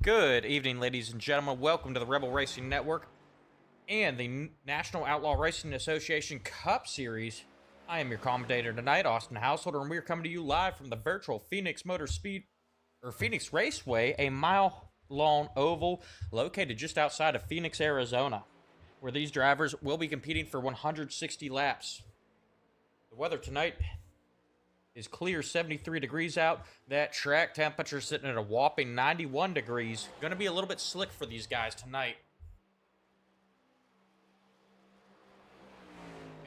Good evening, ladies and gentlemen. Welcome to the Rebel Racing Network and the National Outlaw Racing Association Cup Series. I am your commentator tonight, Austin Householder, and we are coming to you live from the virtual Phoenix Phoenix Raceway, a mile-long oval located just outside of Phoenix, Arizona, where these drivers will be competing for 160 laps. The weather tonight is clear, 73 degrees out. That track temperature sitting at a whopping 91 degrees. Going to be a little bit slick for these guys tonight.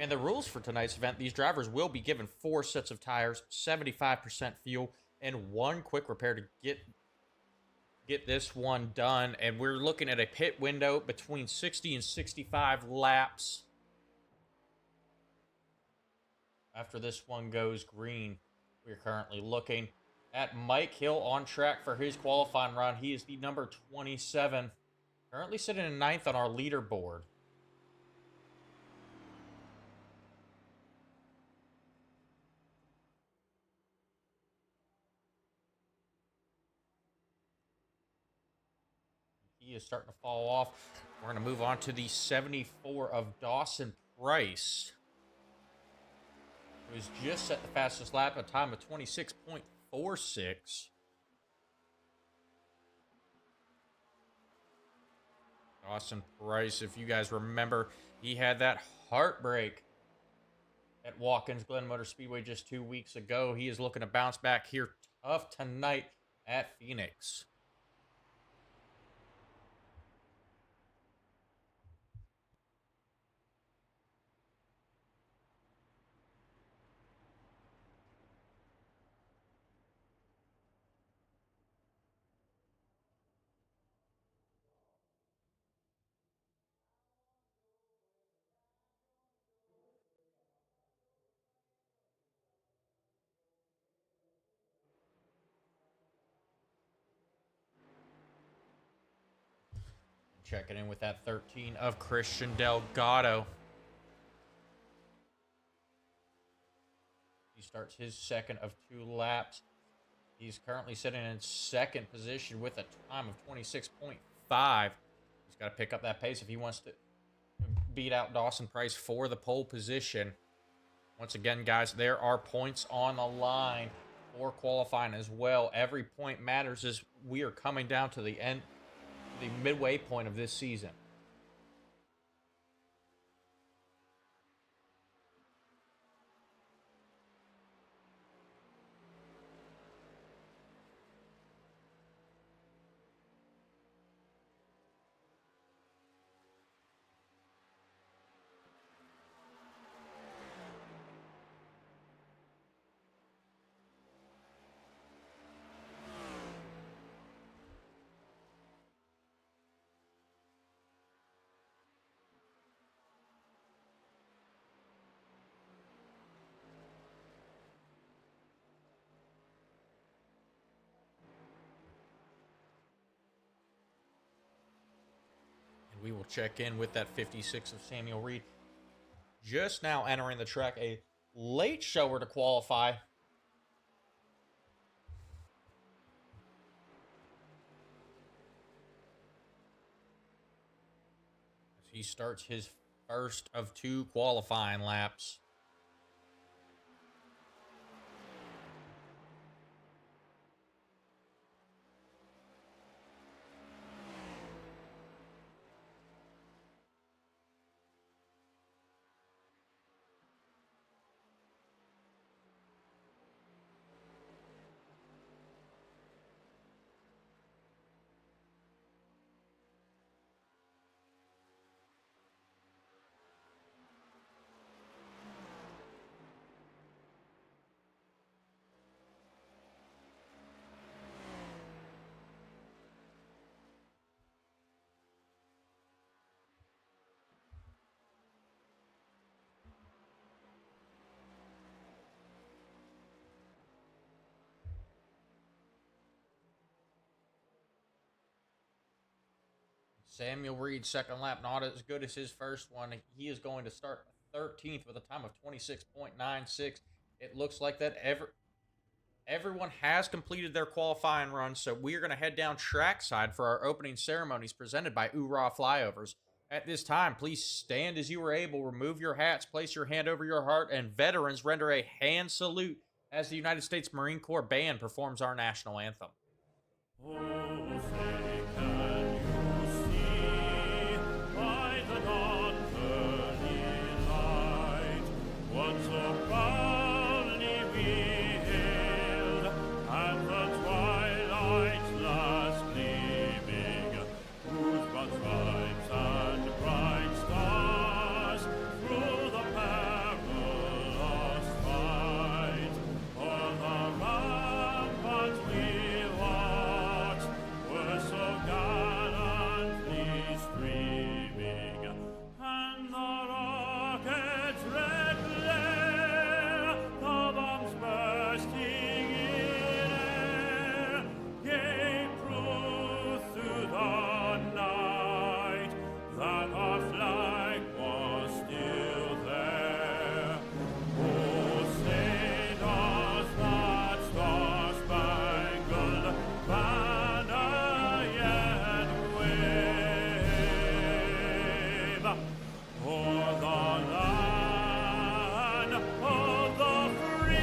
And the rules for tonight's event, these drivers will be given 4 sets of tires, 75% fuel, and 1 quick repair to get this one done. And we're looking at a pit window between 60 and 65 laps. After this one goes green, we're currently looking at Mike Hill on track for his qualifying run. He is the number 27, currently sitting in 9th on our leaderboard. He is starting to fall off. We're going to move on to the 74 of Dawson Price, who's just set the fastest lap, a time of 26.46. Dawson Price, if you guys remember, he had that heartbreak at Watkins Glen Motor Speedway just 2 weeks ago. He is looking to bounce back here tough tonight at Phoenix. Checking in with that 13 of Christian Delgado. He starts his second of 2 laps. He's currently sitting in second position with a time of 26.5. He's got to pick up that pace if he wants to beat out Dawson Price for the pole position. Once again, guys, there are points on the line for qualifying as well. Every point matters as we are coming down to the end, the midway point of this season. We will check in with that 56 of Samuel Reed. Just now entering the track, a late shower to qualify. As he starts his first of 2 qualifying laps. Samuel Reed, second lap, not as good as his first one. He is going to start 13th with a time of 26.96. It looks like that Everyone has completed their qualifying run, so we are going to head down trackside for our opening ceremonies presented by URA Flyovers. At this time, please stand as you are able, remove your hats, place your hand over your heart, and veterans render a hand salute as the United States Marine Corps Band performs our national anthem. Oh, say can you see by the dawn's early light what so proudly we hailed at the twilight's last gleaming, whose broad stripes and bright stars through the perilous fight o'er the ramparts we watched were so gallantly streaming, and the rocket's red glare, the bombs bursting in air, gave proof through the night that our flag was still there. Oh, say does that star-spangled banner yet wave o'er the land of the free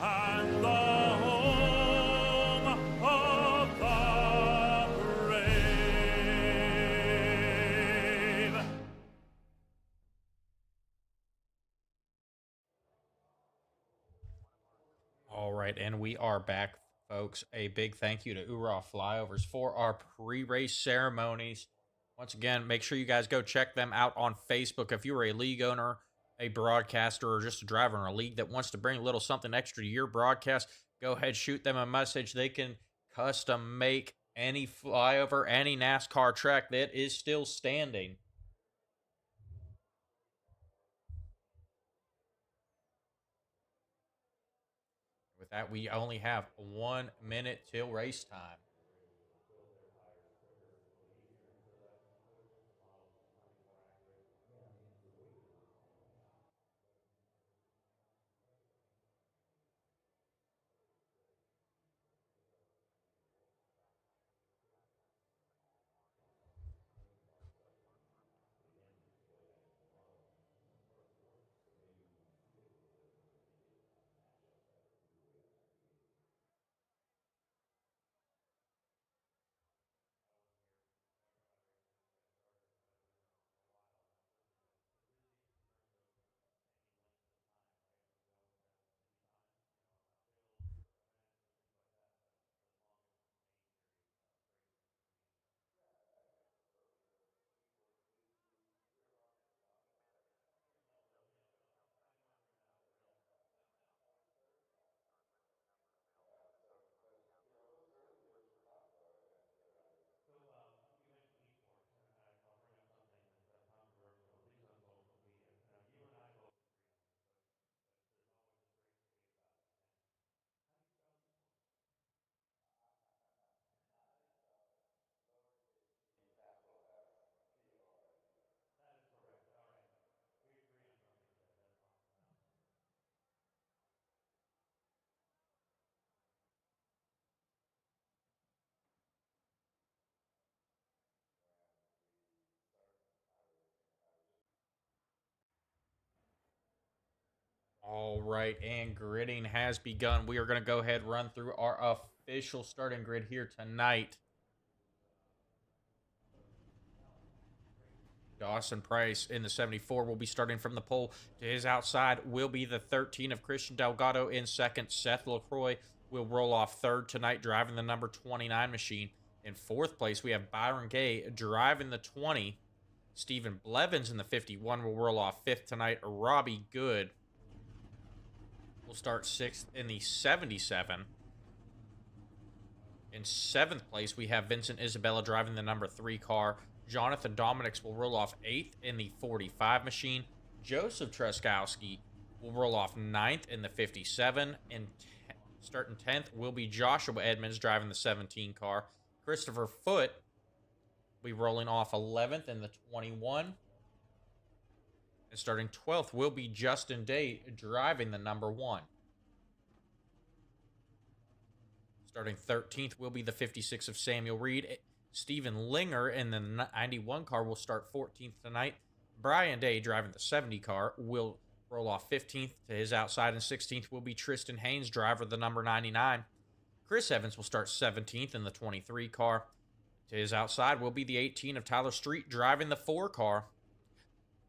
and the home of the brave? All right, and we are back, folks. A big thank you to URA Flyovers for our pre-race ceremonies. Once again, make sure you guys go check them out on Facebook. If you are a league owner, a broadcaster, or just a driver in a league that wants to bring a little something extra to your broadcast, go ahead, shoot them a message. They can custom make any flyover, any NASCAR track that is still standing. With that, we only have 1 minute till race time. All right, and gridding has begun. We are going to go ahead and run through our official starting grid here tonight. Dawson Price in the 74 will be starting from the pole. To his outside will be the 13 of Christian Delgado in second. Seth LaCroix will roll off third tonight, driving the number 29 machine. In fourth place, we have Byron Gay driving the 20. Stephen Blevins in the 51 will roll off fifth tonight. Robbie Good will start sixth in the 77. In seventh place, we have Vincent Isabella driving the number 3 car. Jonathan Dominics will roll off 8th in the 45 machine. Joseph Treskowski will roll off 9th in the 57. And starting 10th will be Joshua Edmonds driving the 17 car. Christopher Foote will be rolling off 11th in the 21. And starting 12th will be Justin Day driving the number 1. Starting 13th will be the 56 of Samuel Reed. Steven Linger in the 91 car will start 14th tonight. Brian Day, driving the 70 car, will roll off 15th to his outside, and 16th will be Tristan Haynes, driver of the number 99. Chris Evans will start 17th in the 23 car. To his outside will be the 18 of Tyler Street, driving the 4 car.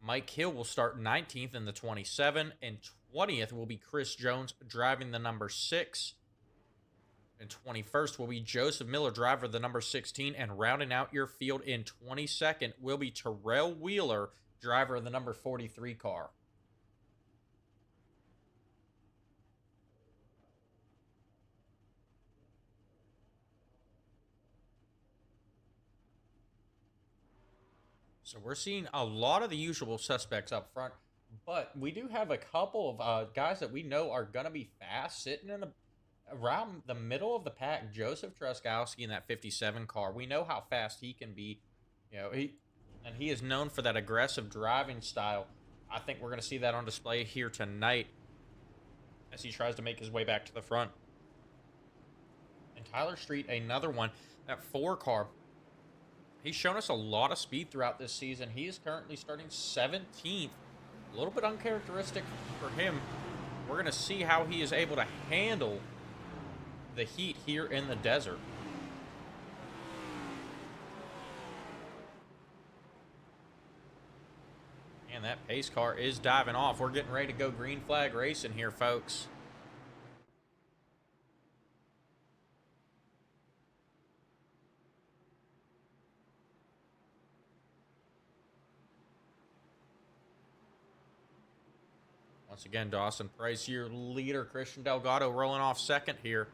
Mike Hill will start 19th in the 27, and 20th will be Chris Jones, driving the number 6. And 21st will be Joseph Miller, driver of the number 16, and rounding out your field in 22nd will be Terrell Wheeler, driver of the number 43 car. So we're seeing a lot of the usual suspects up front, but we do have a couple of guys that we know are going to be fast, sitting in around the middle of the pack. Joseph Truskowski in that 57 car. We know how fast he can be. He is known for that aggressive driving style. I think we're going to see that on display here tonight as he tries to make his way back to the front. And Tyler Street, another one, that 4 car. He's shown us a lot of speed throughout this season. He is currently starting 17th. A little bit uncharacteristic for him. We're going to see how he is able to handle the heat here in the desert. And that pace car is diving off. We're getting ready to go green flag racing here, folks. Once again, Dawson Price, your leader. Christian Delgado rolling off second here.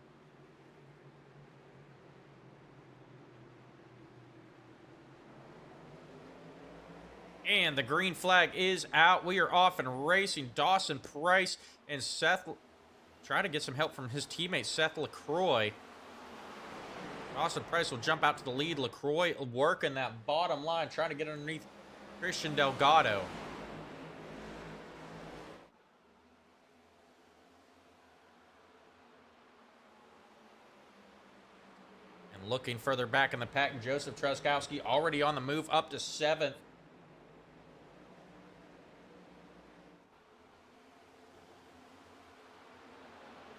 And the green flag is out. We are off and racing. Dawson Price and Seth trying to get some help from his teammate, Seth LaCroix. Dawson Price will jump out to the lead. LaCroix working that bottom line, trying to get underneath Christian Delgado. Looking further back in the pack, Joseph Truskowski already on the move up to 7th.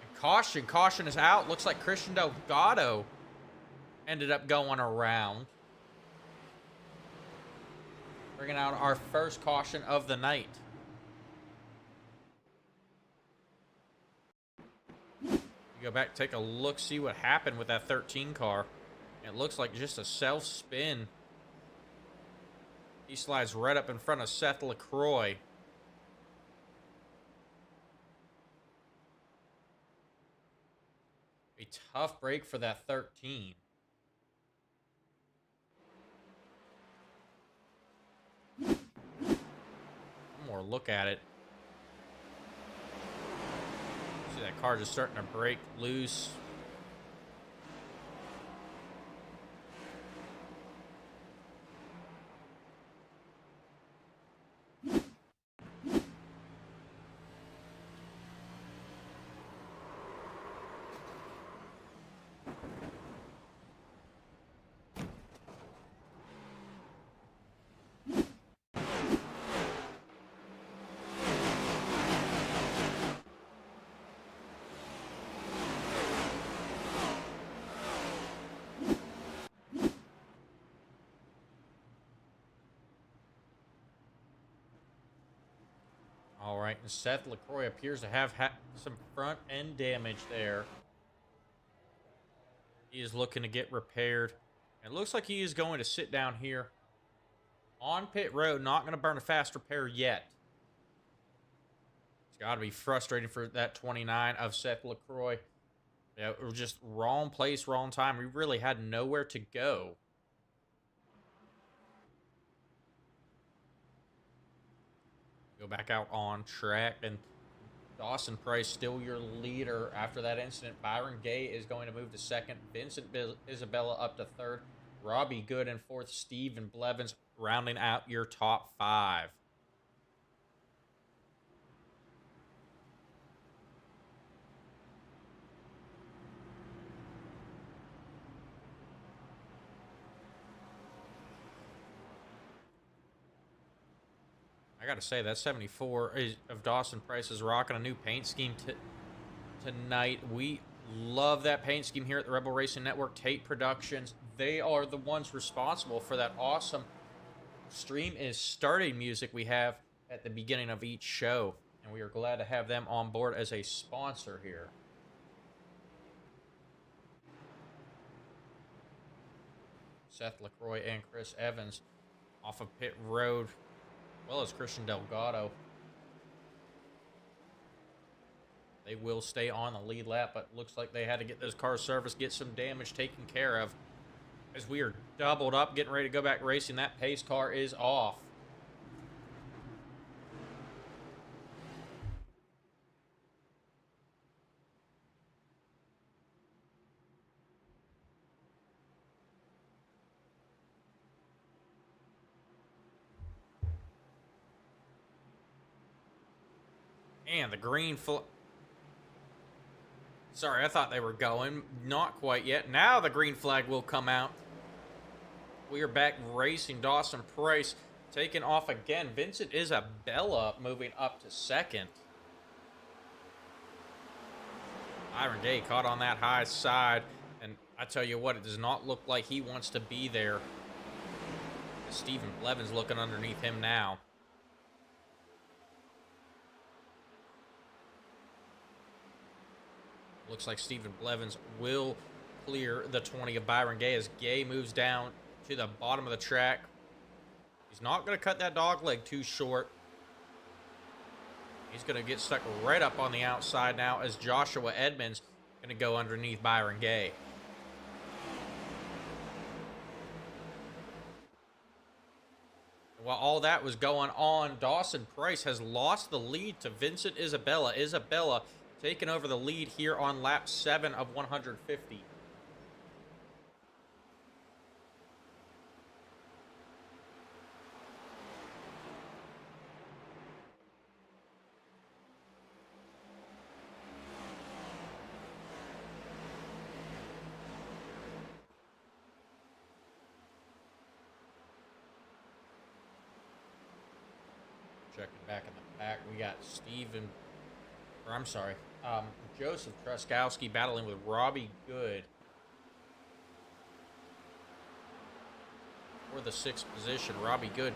And caution is out. Looks like Christian Delgado ended up going around. Bringing out our first caution of the night. You go back, take a look, see what happened with that 13 car. It looks like just a self-spin. He slides right up in front of Seth LaCroix. A tough break for that 13. One more look at it. See that car just starting to break loose. All right, and Seth LaCroix appears to have some front end damage there. He is looking to get repaired. It looks like he is going to sit down here on pit road. Not going to burn a fast repair yet. It's got to be frustrating for that 29 of Seth LaCroix. Yeah, it was just wrong place, wrong time. We really had nowhere to go. Go back out on track, and Dawson Price still your leader after that incident. Byron Gay is going to move to second. Vincent Isabella up to third. Robbie Good in fourth. Steven Blevins rounding out your top 5. I gotta say, that 74 of Dawson Price is rocking a new paint scheme tonight. We love that paint scheme here at the Rebel Racing Network. Tate Productions, they are the ones responsible for that awesome stream is starting music we have at the beginning of each show. And we are glad to have them on board as a sponsor here. Seth LaCroix and Chris Evans off of pit road, as well as Christian Delgado. They will stay on the lead lap, but looks like they had to get those cars serviced, get some damage taken care of. As we are doubled up, getting ready to go back racing, that pace car is off. And the green flag. Sorry, I thought they were going. Not quite yet. Now the green flag will come out. We are back racing. Dawson Price taking off again. Vincent Isabella moving up to second. Byron Gay caught on that high side. And I tell you what, it does not look like he wants to be there. Stephen Blevins looking underneath him now. Looks like Stephen Blevins will clear the 20 of Byron Gay as Gay moves down to the bottom of the track. He's not going to cut that dog leg too short. He's going to get stuck right up on the outside now as Joshua Edmonds going to go underneath Byron Gay. While all that was going on, Dawson Price has lost the lead to Vincent Isabella. Isabella taking over the lead here on lap 7 of 150. Checking back in the back, we got Joseph Truskowski battling with Robbie Good for the 6th position. Robbie Good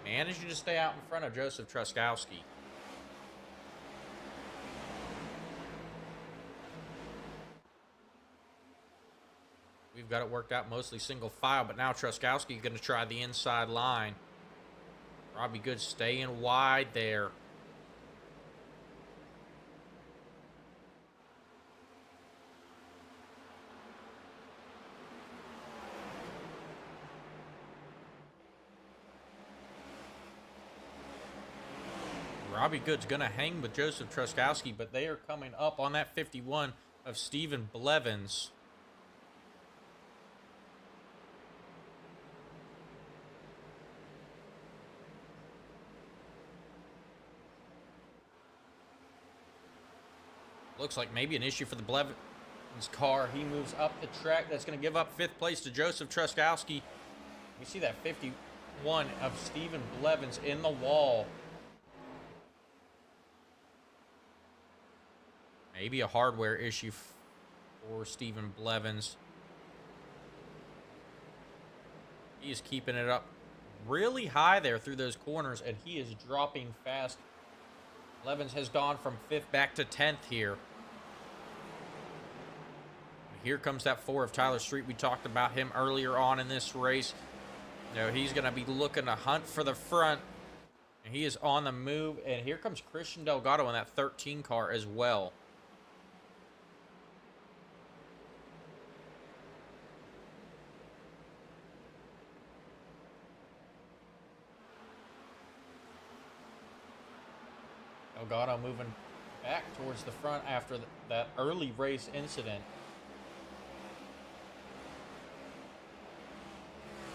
managing to stay out in front of Joseph Truskowski. We've got it worked out mostly single file, but now Truskowski going to try the inside line. Robbie Good staying wide there. Robbie Good's going to hang with Joseph Truskowski, but they are coming up on that 51 of Stephen Blevins. Looks like maybe an issue for the Blevins car. He moves up the track. That's going to give up 5th place to Joseph Truskowski. We see that 51 of Stephen Blevins in the wall. Maybe a hardware issue for Stephen Blevins. He is keeping it up really high there through those corners, and he is dropping fast. Blevins has gone from 5th back to 10th here. Here comes that 4 of Tyler Street. We talked about him earlier on in this race. You know, he's going to be looking to hunt for the front. And he is on the move. And here comes Christian Delgado in that 13 car as well. Delgado moving back towards the front after that early race incident.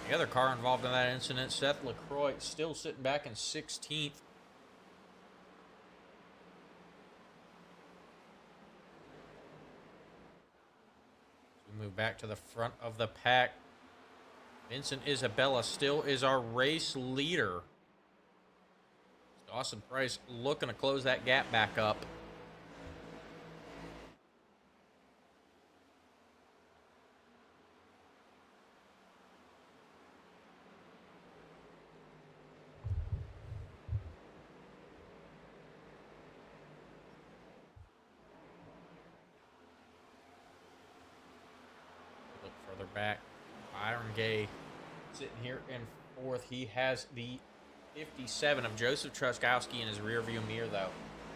The other car involved in that incident, Seth LaCroix, still sitting back in 16th. We move back to the front of the pack. Vincent Isabella still is our race leader. Dawson Price looking to close that gap back up. Look further back. Byron Gay sitting here in fourth. He has the 57 of Joseph Truskowski in his rearview mirror, though.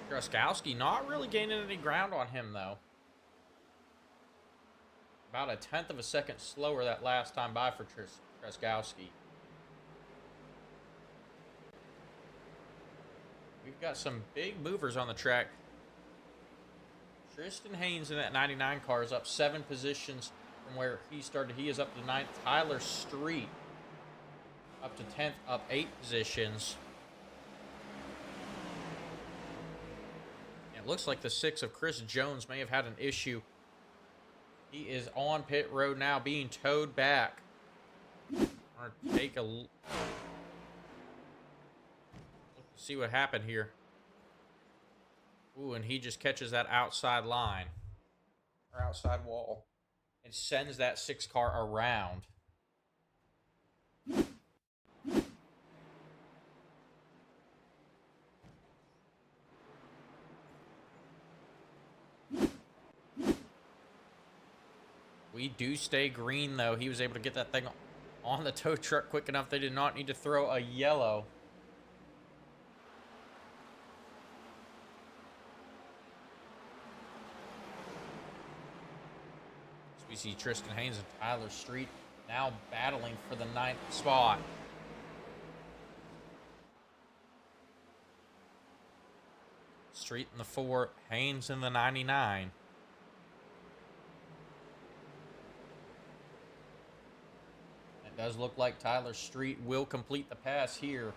Truskowski not really gaining any ground on him, though. About a 1/10 of a second slower that last time by for Truskowski. We've got some big movers on the track. Tristan Haynes in that 99 car is up 7 positions from where he started. He is up to 9th. Tyler Street up to 10th, up 8 positions. It looks like the 6 of Chris Jones may have had an issue. He is on pit road now, being towed back. I'm gonna take a look to see what happened here. Ooh, and he just catches that outside line, or outside wall, and sends that 6 car around. We do stay green, though. He was able to get that thing on the tow truck quick enough. They did not need to throw a yellow. So we see Tristan Haynes and Tyler Street now battling for the 9th spot. Street in the 4, Haynes in the 99. It does look like Tyler Street will complete the pass here.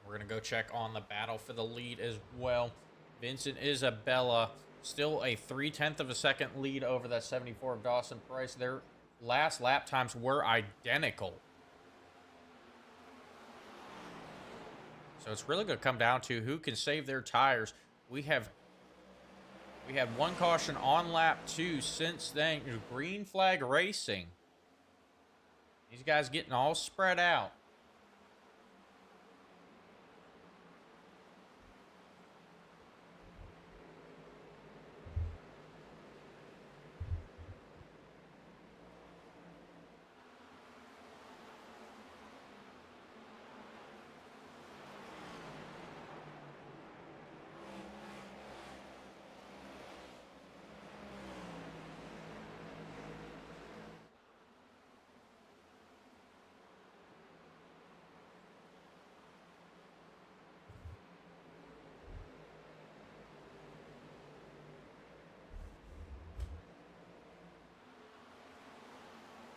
We're going to go check on the battle for the lead as well. Vincent Isabella, still a 3/10 of a second lead over that 74 of Dawson Price. Their last lap times were identical. So it's really going to come down to who can save their tires. We had one caution on lap 2 since then. Green flag racing. These guys getting all spread out.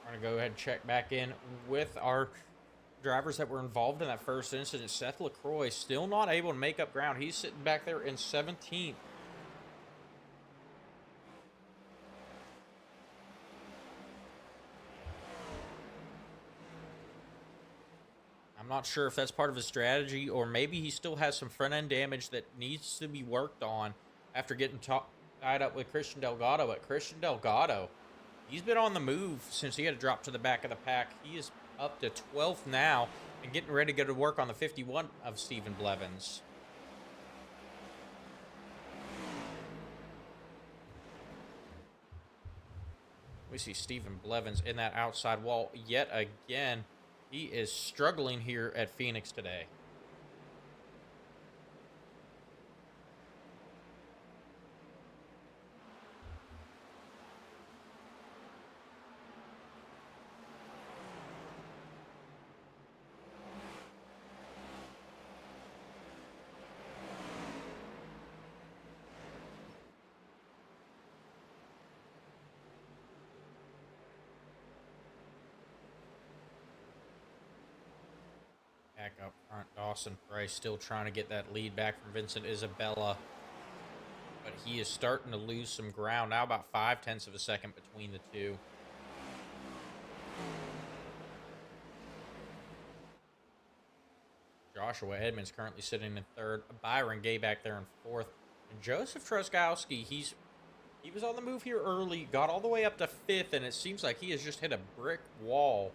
We're going to go ahead and check back in with our drivers that were involved in that first incident. Seth LaCroix still not able to make up ground. He's sitting back there in 17th. I'm not sure if that's part of his strategy, or maybe he still has some front end damage that needs to be worked on after getting tied up with Christian Delgado. But Christian Delgado, he's been on the move since he had to drop to the back of the pack. He is up to 12th now and getting ready to go to work on the 51 of Stephen Blevins. We see Stephen Blevins in that outside wall yet again. He is struggling here at Phoenix today. Back up front, Dawson Price still trying to get that lead back from Vincent Isabella. but he is starting to lose some ground. Now about 0.5 of a second between the two. Joshua Edmonds currently sitting in third. Byron Gay back there in fourth. And Joseph Truskowski, he was on the move here early, got all the way up to fifth, and it seems like he has just hit a brick wall.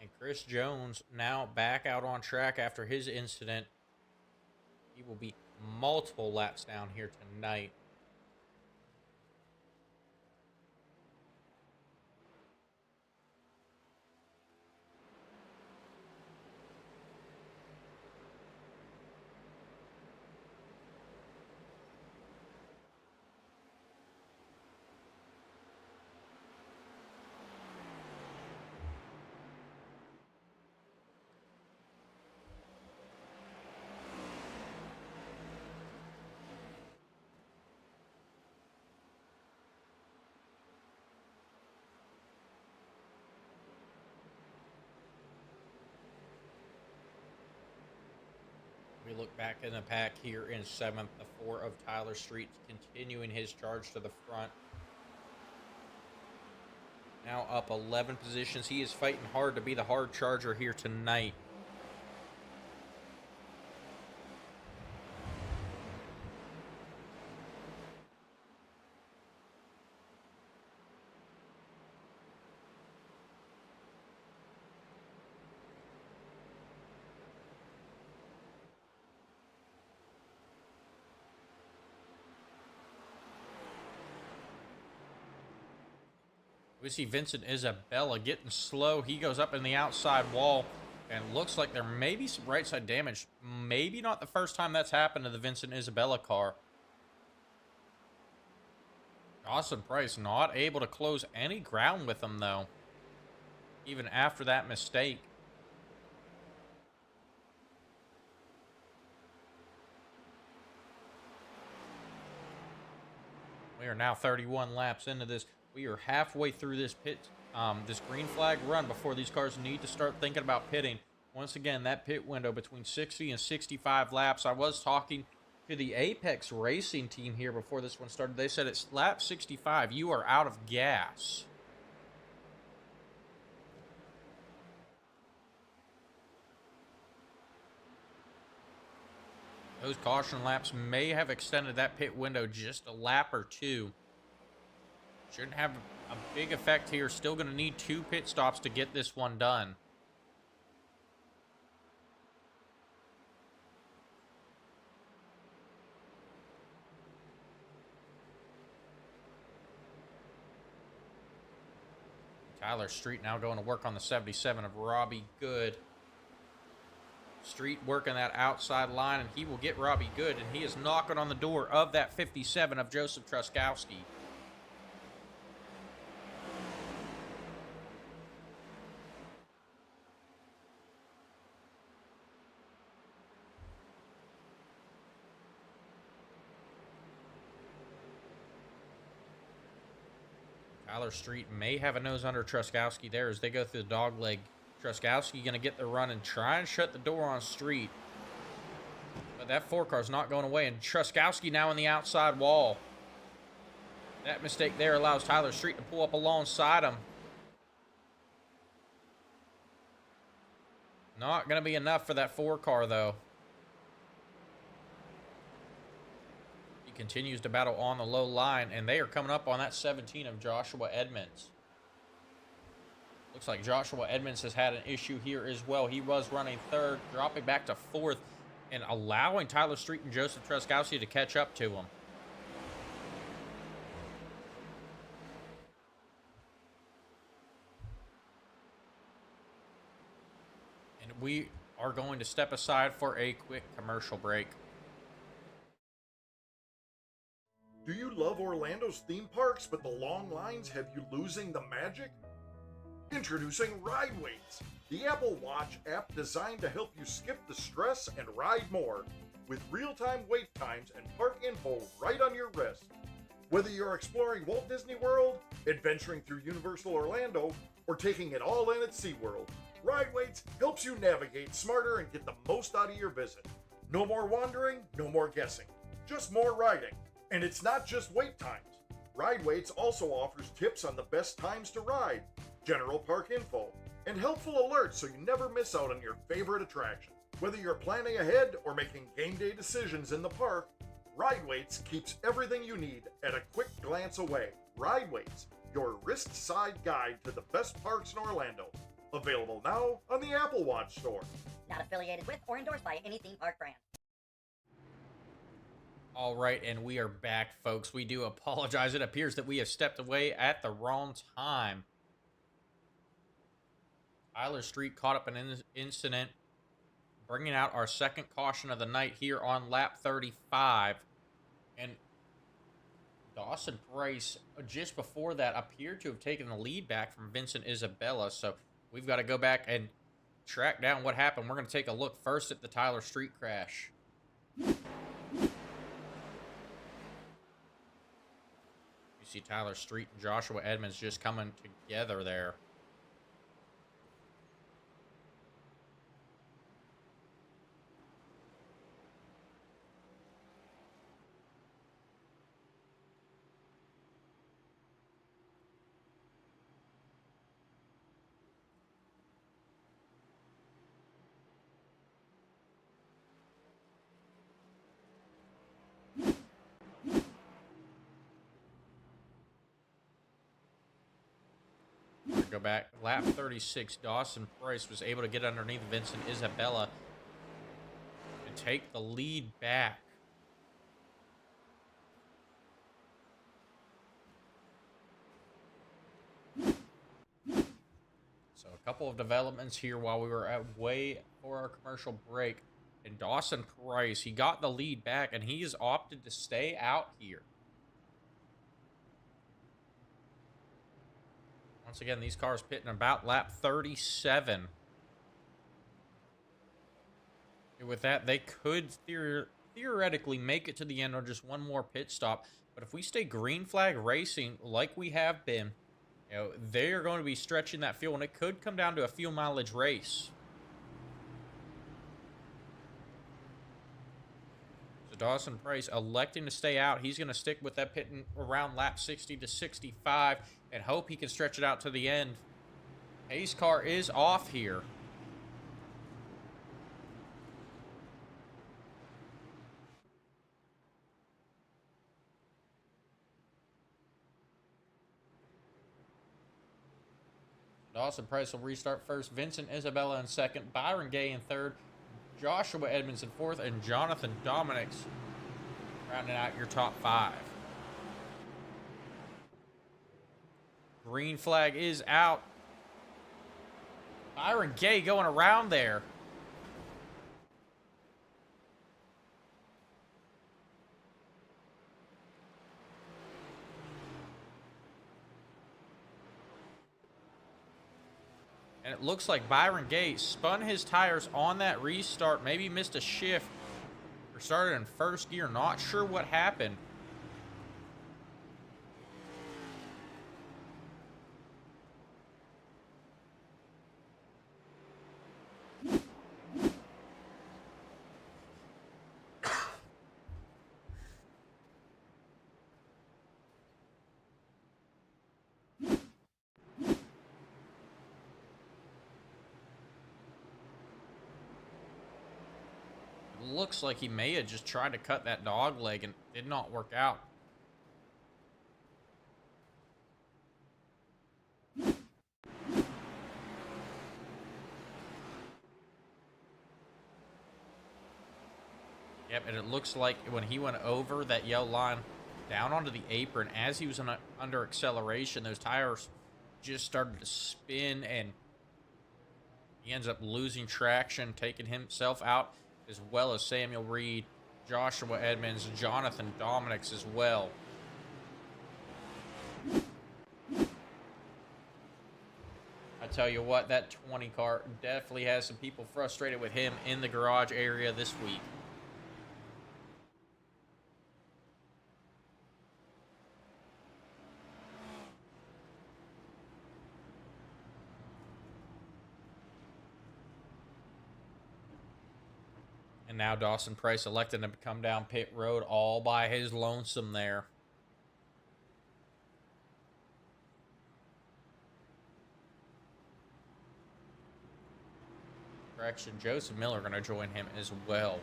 And Chris Jones now back out on track after his incident. He will be multiple laps down here tonight. We look back in the pack here in seventh, the 4 of Tyler Street continuing his charge to the front. Now up 11 positions. He is fighting hard to be the hard charger here tonight. We see Vincent Isabella getting slow. He goes up in the outside wall, and looks like there may be some right side damage. Maybe not the first time that's happened to the Vincent Isabella car. Dawson Price not able to close any ground with him, though, even after that mistake. We are now 31 laps into this. We are halfway through this this green flag run before these cars need to start thinking about pitting. Once again, that pit window between 60 and 65 laps. I was talking to the Apex Racing team here before this one started. They said it's lap 65. You are out of gas. Those caution laps may have extended that pit window just a lap or two. Shouldn't have a big effect here. Still going to need 2 pit stops to get this one done. Tyler Street now going to work on the 77 of Robbie Good. Street working that outside line, and he will get Robbie Good, and he is knocking on the door of that 57 of Joseph Truskowski. Tyler Street may have a nose under Truskowski there as they go through the dog leg. Truskowski going to get the run and try and shut the door on Street. But that 4 car's not going away, and Truskowski now in the outside wall. That mistake there allows Tyler Street to pull up alongside him. Not going to be enough for that 4 car, though. He continues to battle on the low line, and they are coming up on that 17 of Joshua Edmonds. Looks like Joshua Edmonds has had an issue here as well. He was running third, dropping back to fourth, and allowing Tyler Street and Joseph Truskowski to catch up to him. And we are going to step aside for a quick commercial break. Do you love Orlando's theme parks, but the long lines have you losing the magic? Introducing Ride Waits, the Apple Watch app designed to help you skip the stress and ride more, with real-time wait times and park info right on your wrist. Whether you're exploring Walt Disney World, adventuring through Universal Orlando, or taking it all in at SeaWorld, Ride Waits helps you navigate smarter and get the most out of your visit. No more wandering, no more guessing, just more riding. And it's not just wait times. Ride Waits also offers tips on the best times to ride, general park info, and helpful alerts so you never miss out on your favorite attraction. Whether you're planning ahead or making game day decisions in the park, Ride Waits keeps everything you need at a quick glance away. Ride Waits, your wrist-side guide to the best parks in Orlando. Available now on the Apple Watch store. Not affiliated with or endorsed by any theme park brand. All right, and we are back, folks. We do apologize. It appears that we have stepped away at the wrong time. Tyler Street caught up in an incident, bringing out our second caution of the night here on lap 35. And Dawson Price, just before that, appeared to have taken the lead back from Vincent Isabella. So we've got to go back and track down what happened. We're going to take a look first at the Tyler Street crash. You see Tyler Street and Joshua Edmonds just coming together there. Go back. Lap 36, Dawson Price was able to get underneath Vincent Isabella and take the lead back. So a couple of developments here while we were away for our commercial break. And Dawson Price, he got the lead back, and he has opted to stay out here. Once again, these cars pitting about lap 37. And with that, they could theoretically make it to the end on just one more pit stop. But if we stay green flag racing like we have been, you know, they are going to be stretching that fuel, and it could come down to a fuel mileage race. So Dawson Price electing to stay out. He's going to stick with that pitting around lap 60 to 65 and hope he can stretch it out to the end. Hayes' car is off here. Dawson Price will restart first. Vincent Isabella in second. Byron Gay in third. Joshua Edmonds in fourth. And Jonathan Dominics rounding out your top five. Green flag is out. Byron Gay going around there. And it looks like Byron Gay spun his tires on that restart. Maybe missed a shift or started in first gear. Not sure what happened. Looks like he may have just tried to cut that dog leg and did not work out. Yep, and it looks like when he went over that yellow line down onto the apron, as he was under acceleration, those tires just started to spin, and he ends up losing traction, taking himself out, as well as Samuel Reed, Joshua Edmonds, Jonathan Dominics as well. tell you what, that 20 car definitely has some people frustrated with him in the garage area this week. And now Dawson Price elected to come down pit road all by his lonesome there. Correction, Joseph Miller going to join him as well.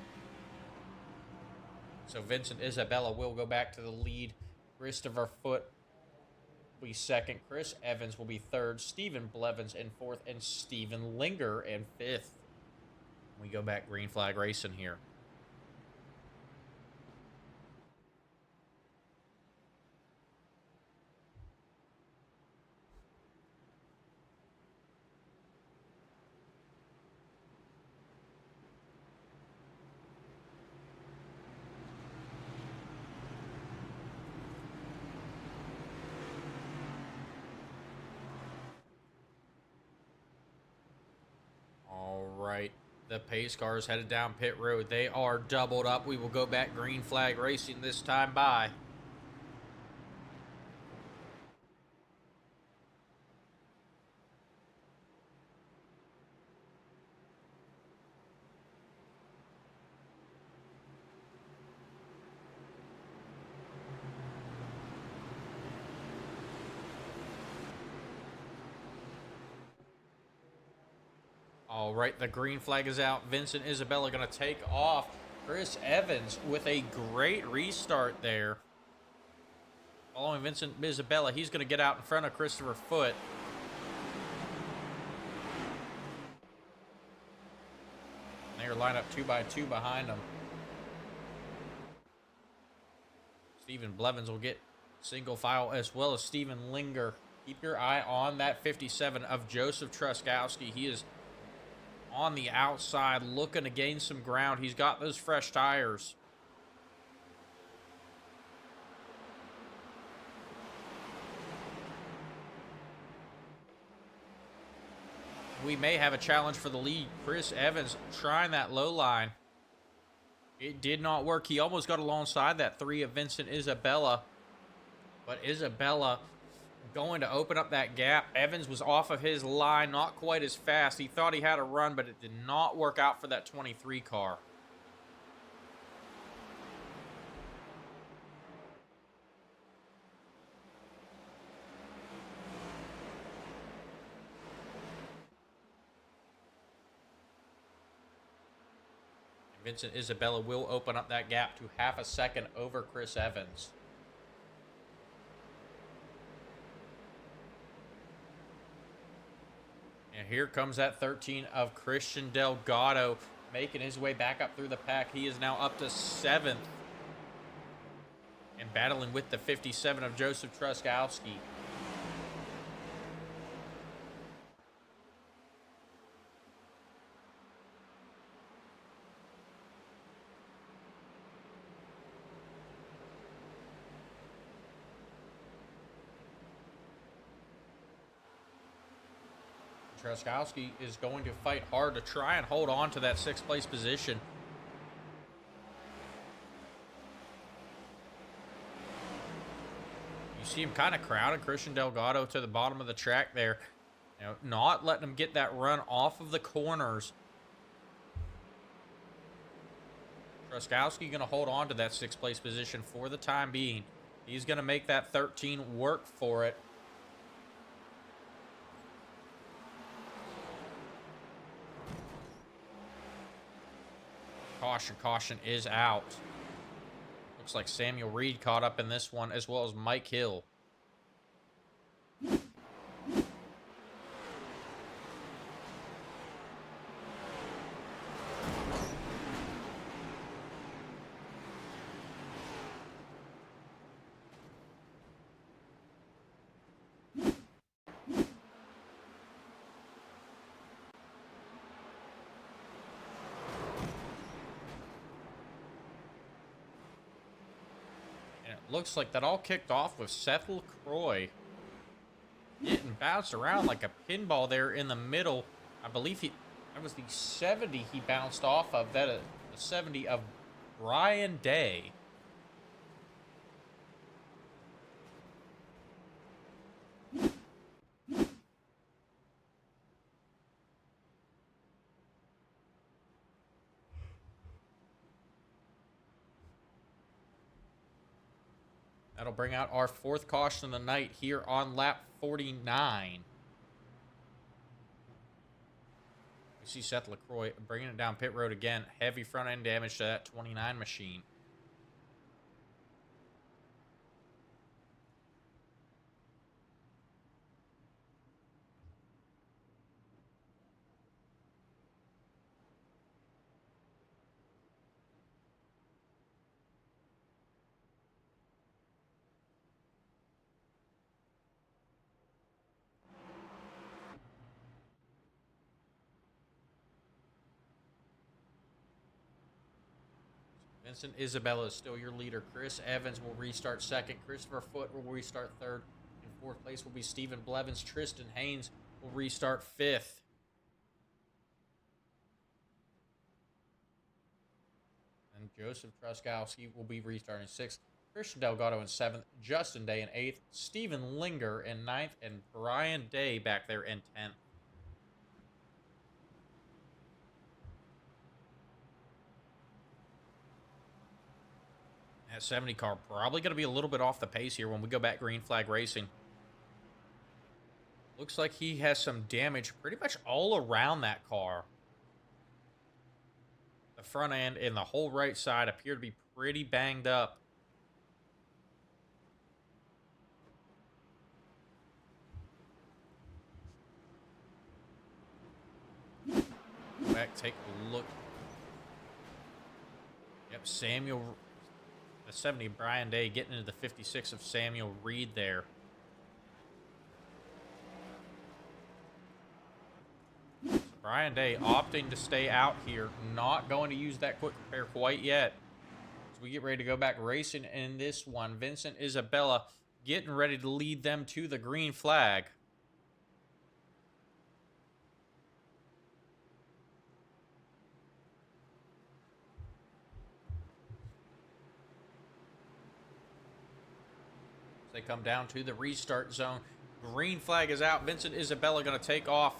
So Vincent Isabella will go back to the lead. Christopher Foote will be second. Chris Evans will be third. Stephen Blevins in fourth. And Stephen Linger in fifth. We go back green flag racing here. All right. The pace cars headed down pit road. They are doubled up. We will go back green flag racing this time by. All right, the green flag is out. Vincent Isabella going to take off. Chris Evans with a great restart there. Following Vincent Isabella, he's going to get out in front of Christopher Foote. And they're lined up 2 by 2 behind them. Stephen Blevins will get single file as well as Stephen Linger. Keep your eye on that 57 of Joseph Truskowski. He is on the outside looking to gain some ground. He's got those fresh tires. We may have a challenge for the lead. Chris Evans trying that low line. It did not work. He almost got alongside that 3 of Vincent Isabella. But Isabella going to open up that gap. Evans was off of his line, not quite as fast. He thought he had a run, but it did not work out for that 23 car. And Vincent Isabella will open up that gap to half a second over Chris Evans. And here comes that 13 of Christian Delgado making his way back up through the pack. He is now up to 7th. And battling with the 57 of Joseph Truskowski. Truskowski is going to fight hard to try and hold on to that 6th place position. You see him kind of crowding Christian Delgado to the bottom of the track there. You know, not letting him get that run off of the corners. Truskowski going to hold on to that 6th place position for the time being. He's going to make that 13 work for it. Caution is out. Looks like Samuel Reed caught up in this one, as well as Mike Hill. Looks like that all kicked off with Seth LaCroix getting bounced around like a pinball there in the middle. I believe that was the 70 he bounced off of. The 70 of Brian Day. That'll bring out our fourth caution of the night here on lap 49. We see Seth LaCroix bringing it down pit road again. Heavy front end damage to that 29 machine. Vincent Isabella is still your leader. Chris Evans will restart second. Christopher Foote will restart third. In fourth place will be Stephen Blevins. Tristan Haynes will restart fifth. And Joseph Truskowski will be restarting sixth. Christian Delgado in seventh. Justin Day in eighth. Stephen Linger in ninth. And Brian Day back there in 10th. That 70 car probably going to be a little bit off the pace here when we go back green flag racing. Looks like he has some damage pretty much all around that car. The front end and the whole right side appear to be pretty banged up. Back, take a look. Yep, Samuel... The 70 Brian Day getting into the 56 of Samuel Reed there. So Brian Day opting to stay out here, not going to use that quick repair quite yet. As we get ready to go back racing in this one, Vincent Isabella getting ready to lead them to the green flag. They come down to the restart zone. Green flag is out. Vincent Isabella going to take off.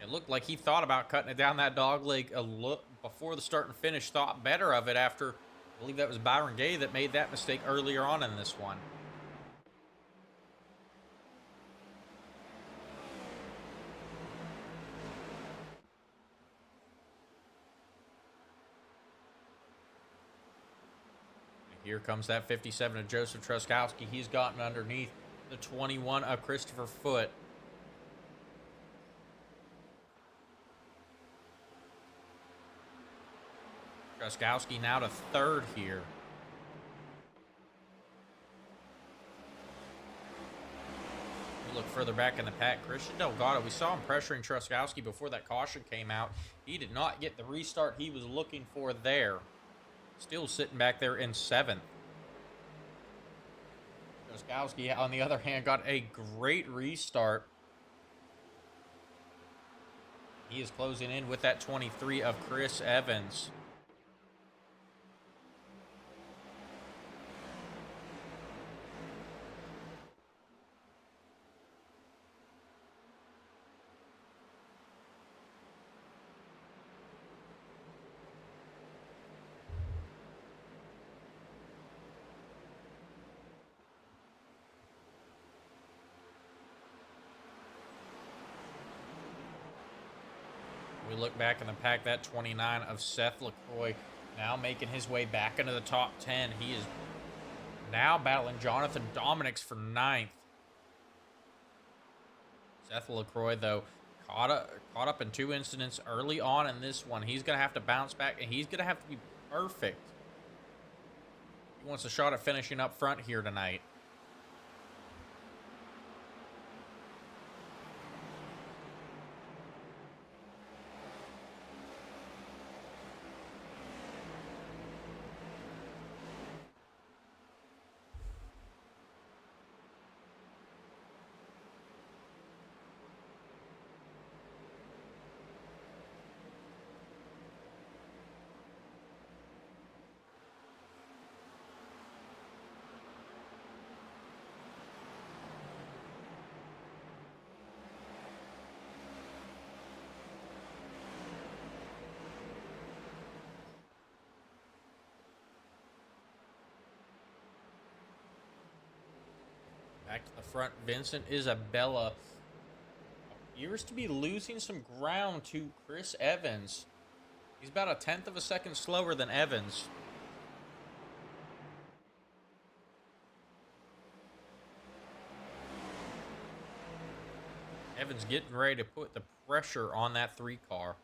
It looked like he thought about cutting it down that dog leg a look before the start and finish. Thought better of it after, I believe that was Byron Gay that made that mistake earlier on in this one. Here comes that 57 of Joseph Truskowski. He's gotten underneath the 21 of Christopher Foote. Truskowski now to third here. We look further back in the pack. Christian Delgado, we saw him pressuring Truskowski before that caution came out. He did not get the restart he was looking for there. Still sitting back there in seventh. Truskowski, on the other hand, got a great restart. He is closing in with that 23 of Chris Evans. We look back in the pack, that 29 of Seth LaCroix now making his way back into the top 10. He is now battling Jonathan Dominics for 9th. Seth LaCroix, though, caught up in 2 incidents early on in this one. He's going to have to bounce back, and he's going to have to be perfect. He wants a shot at finishing up front here tonight. Back to the front, Vincent Isabella appears to be losing some ground to Chris Evans. He's about a 1/10 of a second slower than Evans. Evans getting ready to put the pressure on that 3 car.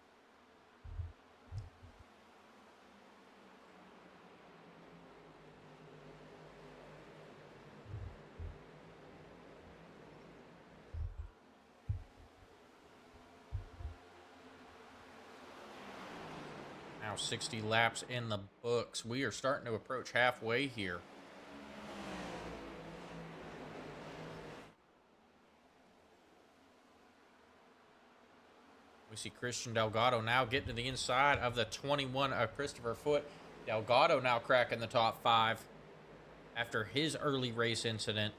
Now 60 laps in the books. We are starting to approach halfway here. We see Christian Delgado now getting to the inside of the 21 of Christopher Foote. Delgado now cracking the top 5 after his early race incident.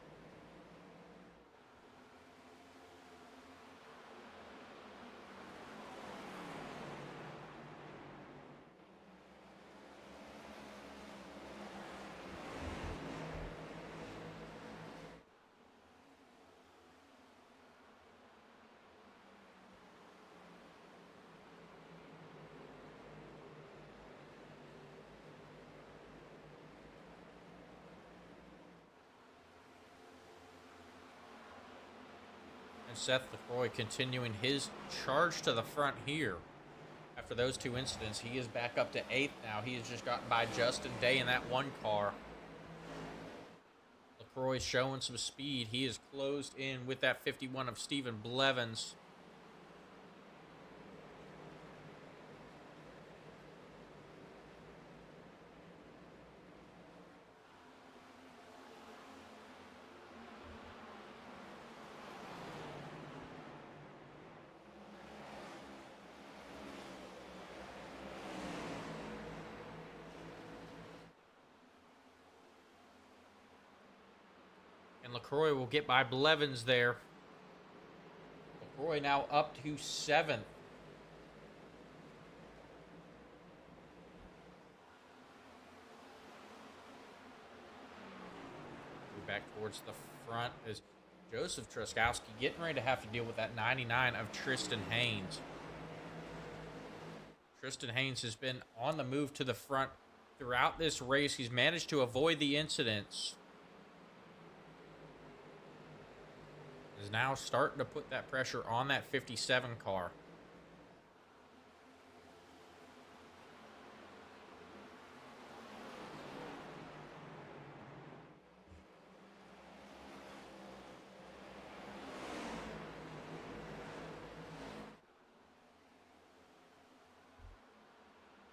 And Seth LaCroix continuing his charge to the front here. After those 2 incidents, he is back up to 8th now. He has just gotten by Justin Day in that 1 car. LaCroix showing some speed. He is closed in with that 51 of Stephen Blevins. And LaCroix will get by Blevins there. LaCroix now up to 7th. Back towards the front is Joseph Truskowski getting ready to have to deal with that 99 of Tristan Haynes. Tristan Haynes has been on the move to the front throughout this race. He's managed to avoid the incidents. Is now starting to put that pressure on that 57 car.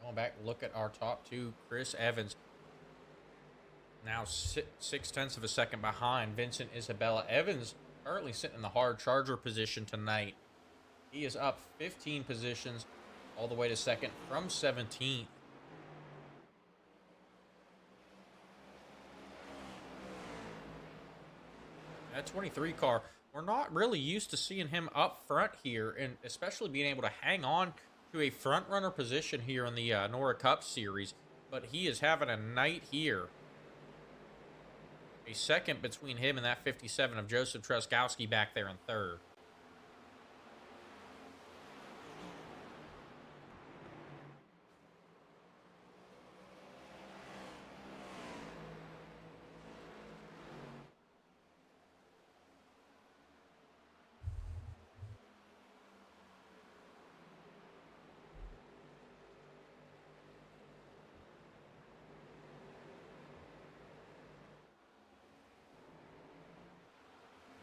Going back, look at our top 2. Chris Evans now 6/10 of a second behind Vincent Isabella. Evans currently sitting in the hard charger position tonight. He is up 15 positions all the way to 2nd from 17th. That 23 car, we're not really used to seeing him up front here, and especially being able to hang on to a front runner position here in the NORA Cup Series, but he is having a night here. A second between him and that 57 of Joseph Truskowski back there in 3rd.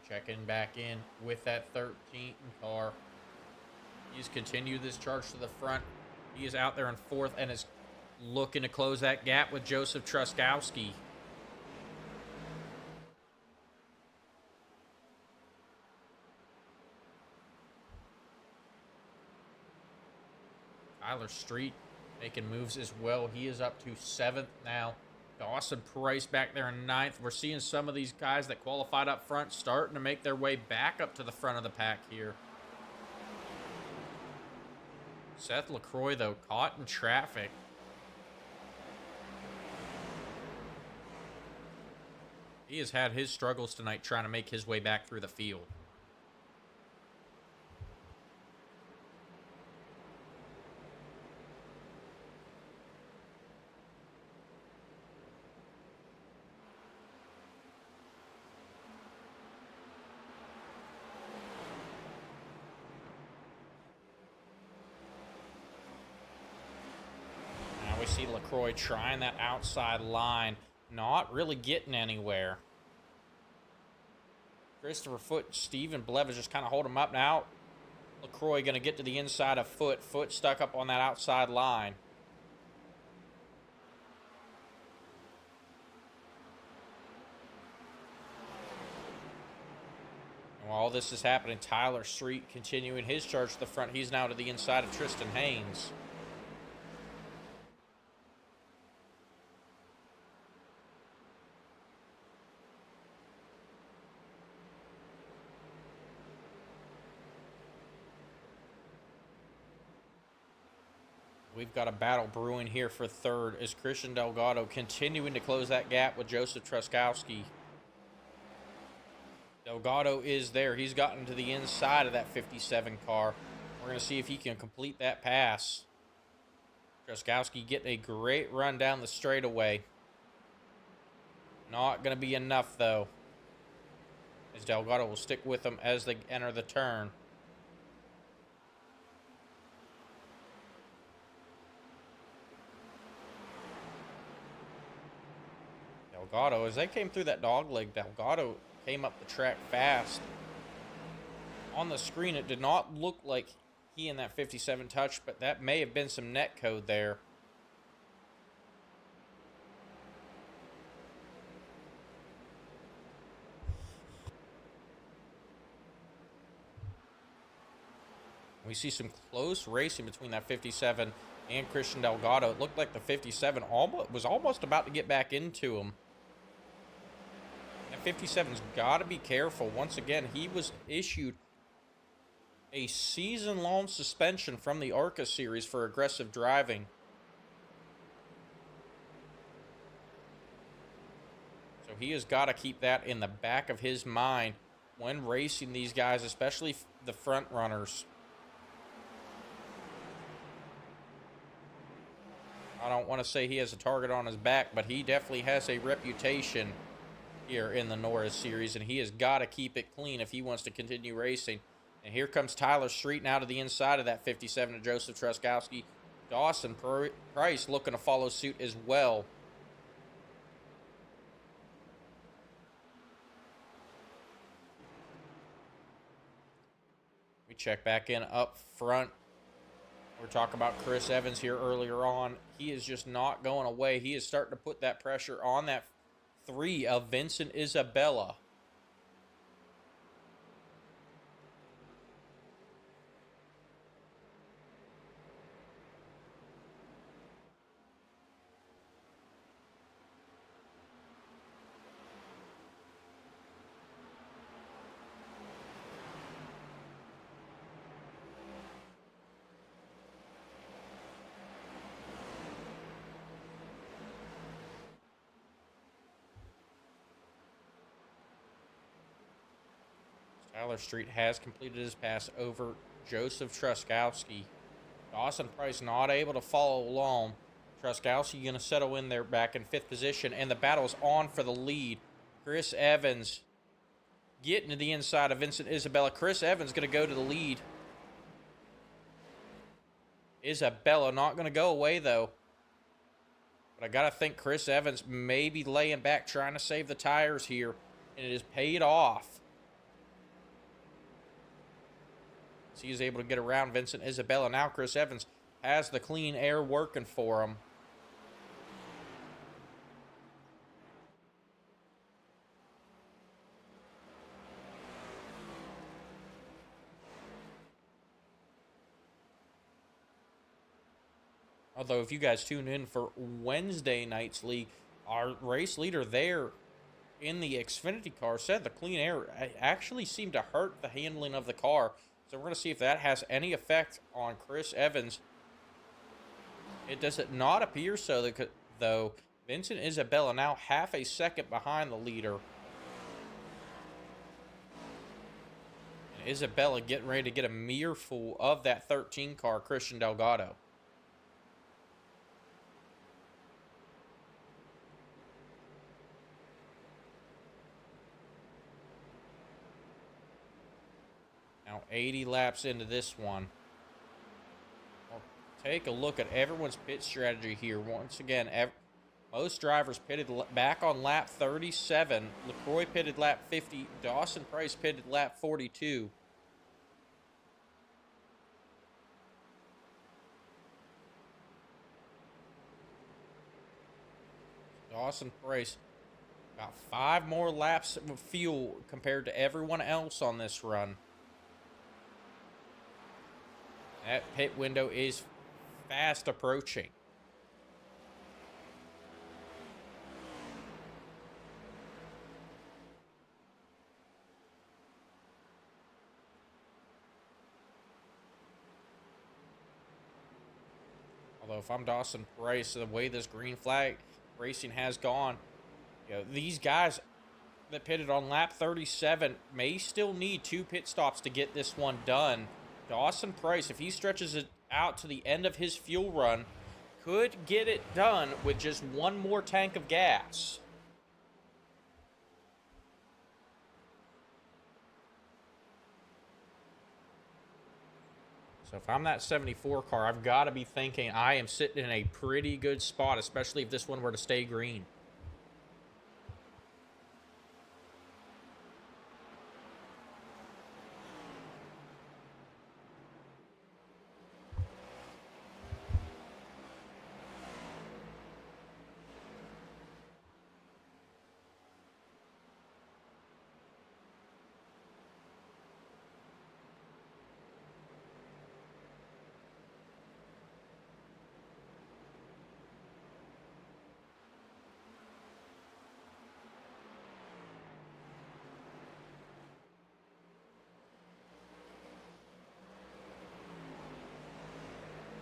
Checking back in with that 13th car. He's continued this charge to the front. He is out there in 4th and is looking to close that gap with Joseph Truskowski. Tyler Street making moves as well. He is up to 7th now. Dawson Price back there in 9th. We're seeing some of these guys that qualified up front starting to make their way back up to the front of the pack here. Seth LaCroix, though, caught in traffic. He has had his struggles tonight trying to make his way back through the field. Now we see LaCroix trying that outside line, not really getting anywhere. Christopher Foote, Stephen Blevins just kind of hold him up now. LaCroix going to get to the inside of Foote. Foote stuck up on that outside line. And while all this is happening, Tyler Street continuing his charge to the front. He's now to the inside of Tristan Haynes. We've got a battle brewing here for third as Christian Delgado continuing to close that gap with Joseph Truskowski. Delgado is there. He's gotten to the inside of that 57 car. We're going to see if he can complete that pass. Truskowski getting a great run down the straightaway. Not going to be enough, though, as Delgado will stick with them as they enter the turn. Delgado, as they came through that dog leg, Delgado came up the track fast. On the screen, it did not look like he and that 57 touched, but that may have been some net code there. We see some close racing between that 57 and Christian Delgado. It looked like the 57 was almost about to get back into him. 57's got to be careful. Once again, he was issued a season-long suspension from the ARCA series for aggressive driving. So he has got to keep that in the back of his mind when racing these guys, especially the front runners. I don't want to say he has a target on his back, but he definitely has a reputation here in the NORA series, and he has got to keep it clean if he wants to continue racing. And here comes Tyler Street now to the inside of that 57 of Joseph Truskowski. Dawson Price looking to follow suit as well. We check back in up front. We're talking about Chris Evans here earlier on. He is just not going away. He is starting to put that pressure on that 3 of Vincent Isabella. Tyler Street has completed his pass over Joseph Truskowski. Dawson Price not able to follow along. Truskowski going to settle in there back in 5th position, and the battle is on for the lead. Chris Evans getting to the inside of Vincent Isabella. Chris Evans going to go to the lead. Isabella not going to go away, though. But I got to think Chris Evans may be laying back, trying to save the tires here, and it has paid off. He is able to get around Vincent Isabella. Now Chris Evans has the clean air working for him. Although if you guys tune in for Wednesday night's league, our race leader there in the Xfinity car said the clean air actually seemed to hurt the handling of the car. So we're going to see if that has any effect on Chris Evans. It does not appear so, though. Vincent Isabella now half a second behind the leader. Isabella getting ready to get a mirror full of that 13 car, Christian Delgado. Now 80 laps into this one. Well, take a look at everyone's pit strategy here. Once again, most drivers pitted back on lap 37. LaCroix pitted lap 50. Dawson Price pitted lap 42. Dawson Price got 5 more laps of fuel compared to everyone else on this run. That pit window is fast approaching. Although if I'm Dawson Price, the way this green flag racing has gone, you know, these guys that pitted on lap 37 may still need 2 pit stops to get this one done. Dawson Price, if he stretches it out to the end of his fuel run, could get it done with just 1 more tank of gas. So if I'm that 74 car, I've got to be thinking I am sitting in a pretty good spot, especially if this one were to stay green.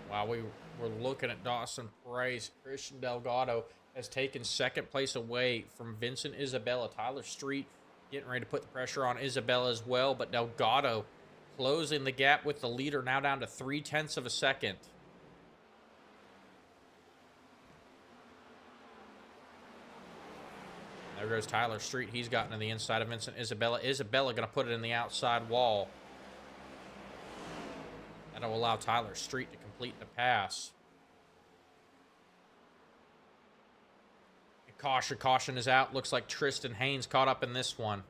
While we were looking at Dawson Price, Christian Delgado has taken 2nd place away from Vincent Isabella. Tyler Street getting ready to put the pressure on Isabella as well, but Delgado closing the gap with the leader, now down to 0.3 of a second. There goes Tyler Street. He's gotten to the inside of Vincent Isabella. Isabella going to put it in the outside wall. That'll allow Tyler Street to complete the pass. Caution is out. Looks like Tristan Haynes caught up in this one.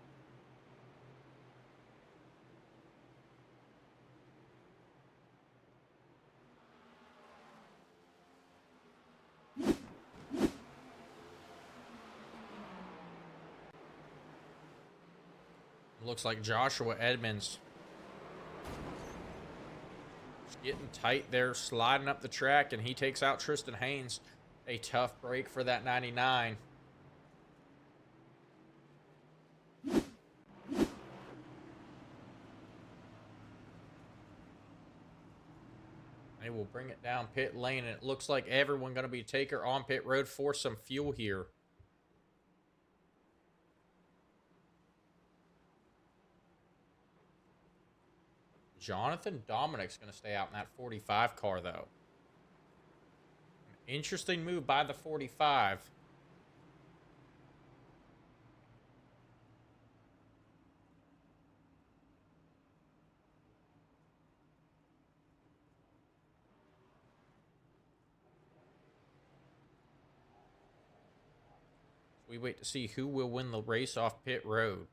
Looks like Joshua Edmonds getting tight there, sliding up the track, and he takes out Tristan Haynes. A tough break for that 99. They will bring it down pit lane, and it looks like everyone going to be taker on pit road for some fuel here. Jonathan Dominic's going to stay out in that 45 car, though. An interesting move by the 45. We wait to see who will win the race off pit road.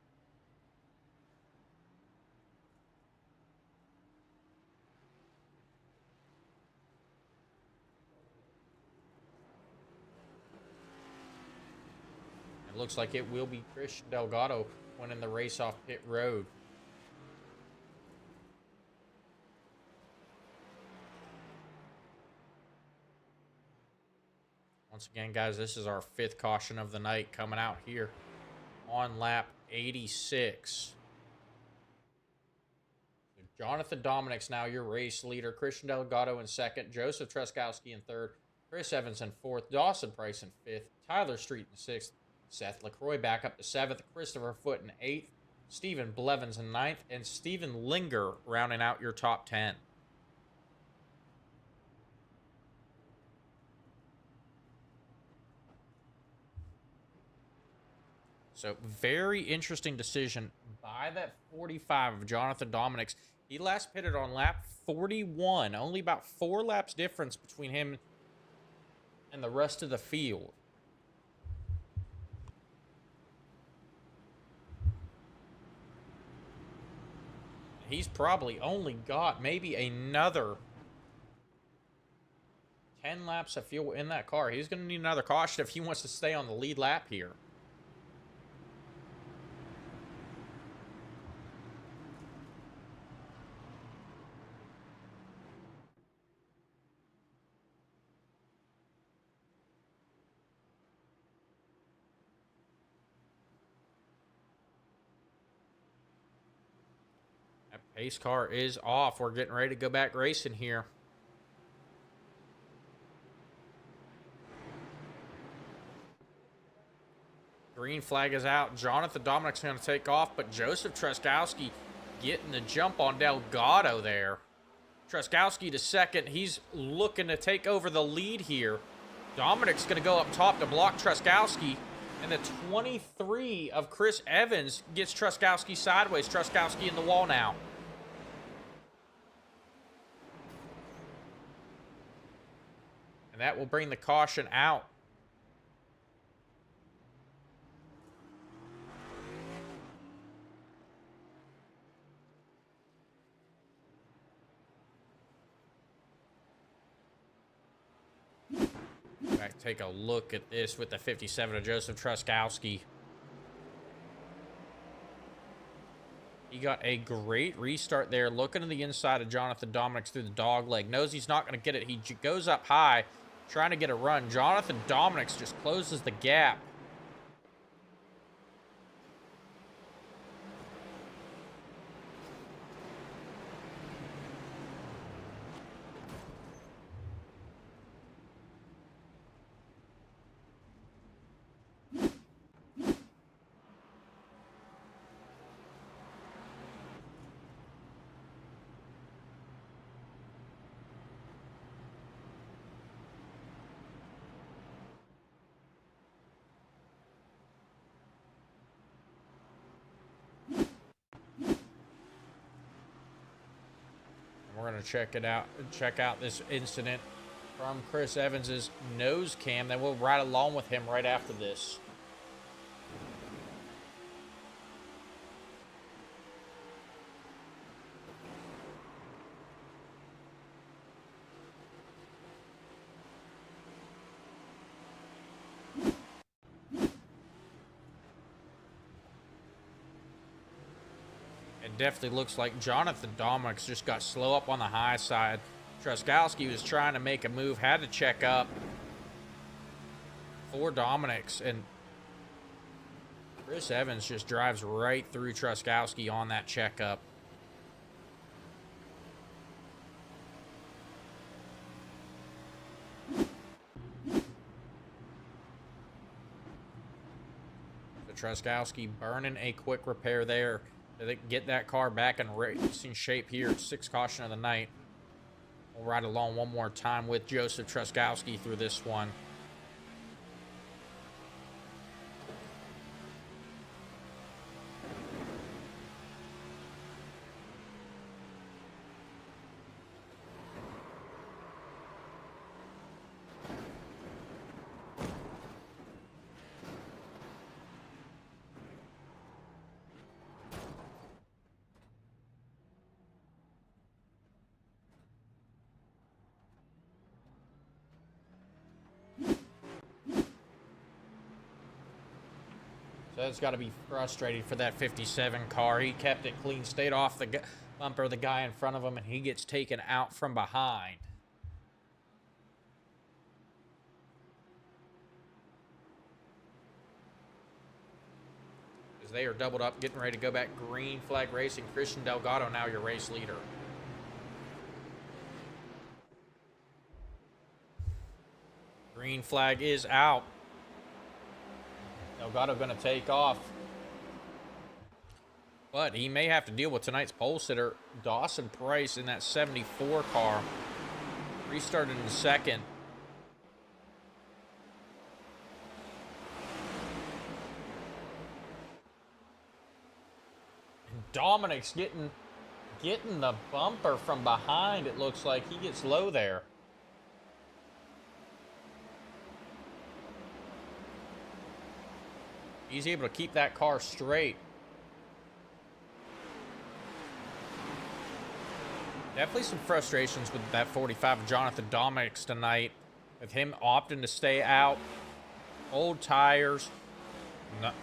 Looks like it will be Christian Delgado winning the race off pit road. Once again, guys, this is our 5th caution of the night coming out here on lap 86. Jonathan Dominic's now your race leader. Christian Delgado in 2nd. Joseph Treskowski in 3rd. Chris Evans in 4th. Dawson Price in 5th. Tyler Street in 6th. Seth LaCroix back up to 7th. Christopher Foote in 8th. Stephen Blevins in ninth, and Stephen Linger rounding out your top 10. So, very interesting decision by that 45 of Jonathan Dominics. He last pitted on lap 41. Only about 4 laps difference between him and the rest of the field. He's probably only got maybe another 10 laps of fuel in that car. He's going to need another caution if he wants to stay on the lead lap here. That pace car is off. We're getting ready to go back racing here. Green flag is out. Jonathan Dominic's going to take off, but Joseph Truskowski getting the jump on Delgado there. Truskowski to second. He's looking to take over the lead here. Dominic's going to go up top to block Truskowski. And the 23 of Chris Evans gets Truskowski sideways. Truskowski in the wall now. And that will bring the caution out. Back, take a look at this with the 57 of Joseph Truskowski. He got a great restart there, looking to the inside of Jonathan Dominics through the dog leg. Knows he's not going to get it. He goes up high, trying to get a run. Jonathan Dominics just closes the gap. We're going to check out this incident from Chris Evans's nose cam. Then we'll ride along with him right after this. Definitely looks like Jonathan Dominics just got slow up on the high side. Truskowski was trying to make a move, had to check up for Dominics, and Chris Evans just drives right through Truskowski on that checkup. So Truskowski burning a quick repair there. They get that car back in racing shape here. 6th caution of the night. We'll ride along one more time with Joseph Truskowski through this one. So that's got to be frustrating for that 57 car. He kept it clean, stayed off the bumper of the guy in front of him, and he gets taken out from behind. As they are doubled up, getting ready to go back green flag racing. Christian Delgado now your race leader. Green flag is out. Delgado going to take off. But he may have to deal with tonight's pole sitter, Dawson Price, in that 74 car. Restarted in second. And Dominic's getting the bumper from behind. It looks like he gets low there. He's able to keep that car straight. Definitely some frustrations with that 45 of Jonathan Dominic's tonight, with him opting to stay out. Old tires. Not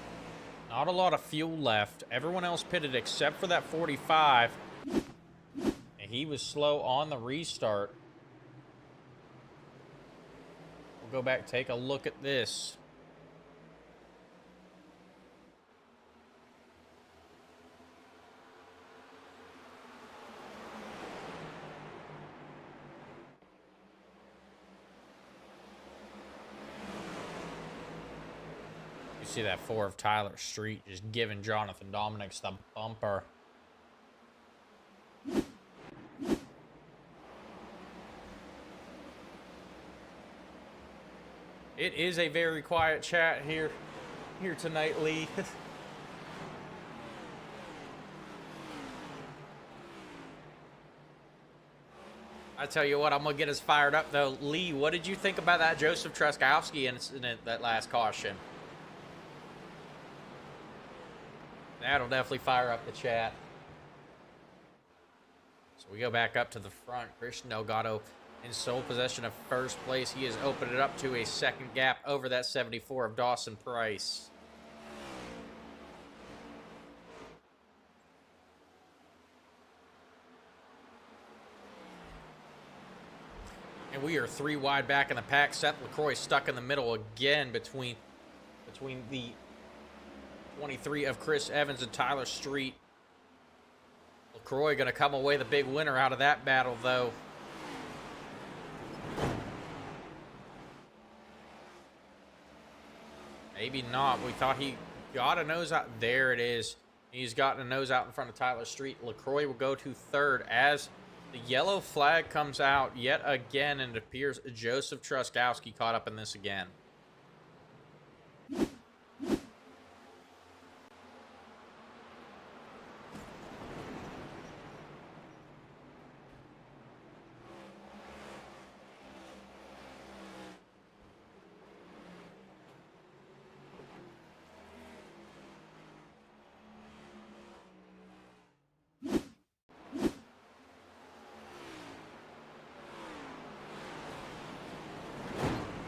a lot of fuel left. Everyone else pitted except for that 45. And he was slow on the restart. We'll go back, take a look at this. You see that 4 of Tyler Street just giving Jonathan Dominic's the bumper. It is a very quiet chat here tonight, Lee. I tell you what, I'm gonna get us fired up though. Lee, what did you think about that Joseph Truskowski incident, that last caution? That'll definitely fire up the chat. So we go back up to the front. Christian Delgado in sole possession of first place. He has opened it up to a second gap over that 74 of Dawson Price. And we are 3 wide back in the pack. Seth LaCroix stuck in the middle again between the 23 of Chris Evans and Tyler Street. LaCroix going to come away the big winner out of that battle, though. Maybe not. We thought he got a nose out. There it is. He's gotten a nose out in front of Tyler Street. LaCroix will go to third as the yellow flag comes out yet again, and it appears Joseph Truskowski caught up in this again.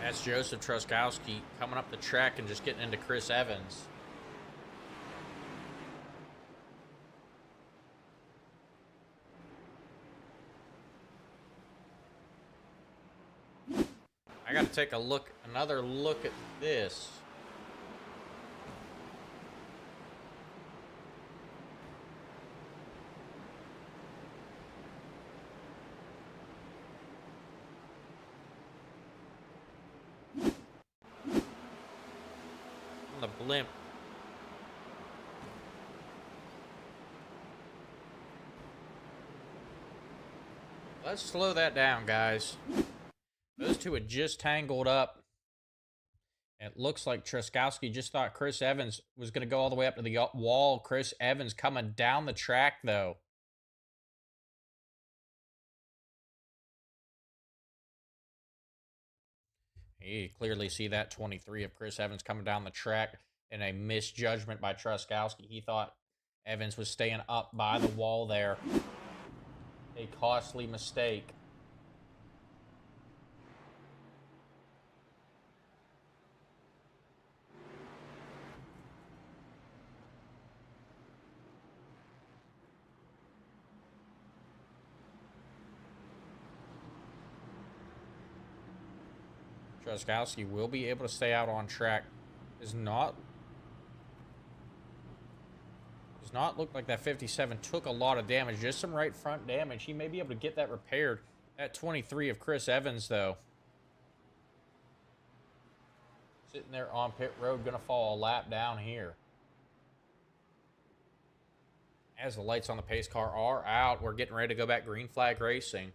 That's Joseph Truskowski coming up the track and just getting into Chris Evans. I got to take another look at this. The blimp. Let's slow that down, guys. Those two had just tangled up. It looks like Truskowski just thought Chris Evans was going to go all the way up to the wall. Chris Evans coming down the track, though. You clearly see that 23 of Chris Evans coming down the track in a misjudgment by Truskowski. He thought Evans was staying up by the wall there. A costly mistake. Truskowski will be able to stay out on track. Does not look like that 57 took a lot of damage. Just some right front damage. He may be able to get that repaired. That 23 of Chris Evans, though. Sitting there on pit road, going to fall a lap down here. As the lights on the pace car are out, we're getting ready to go back green flag racing.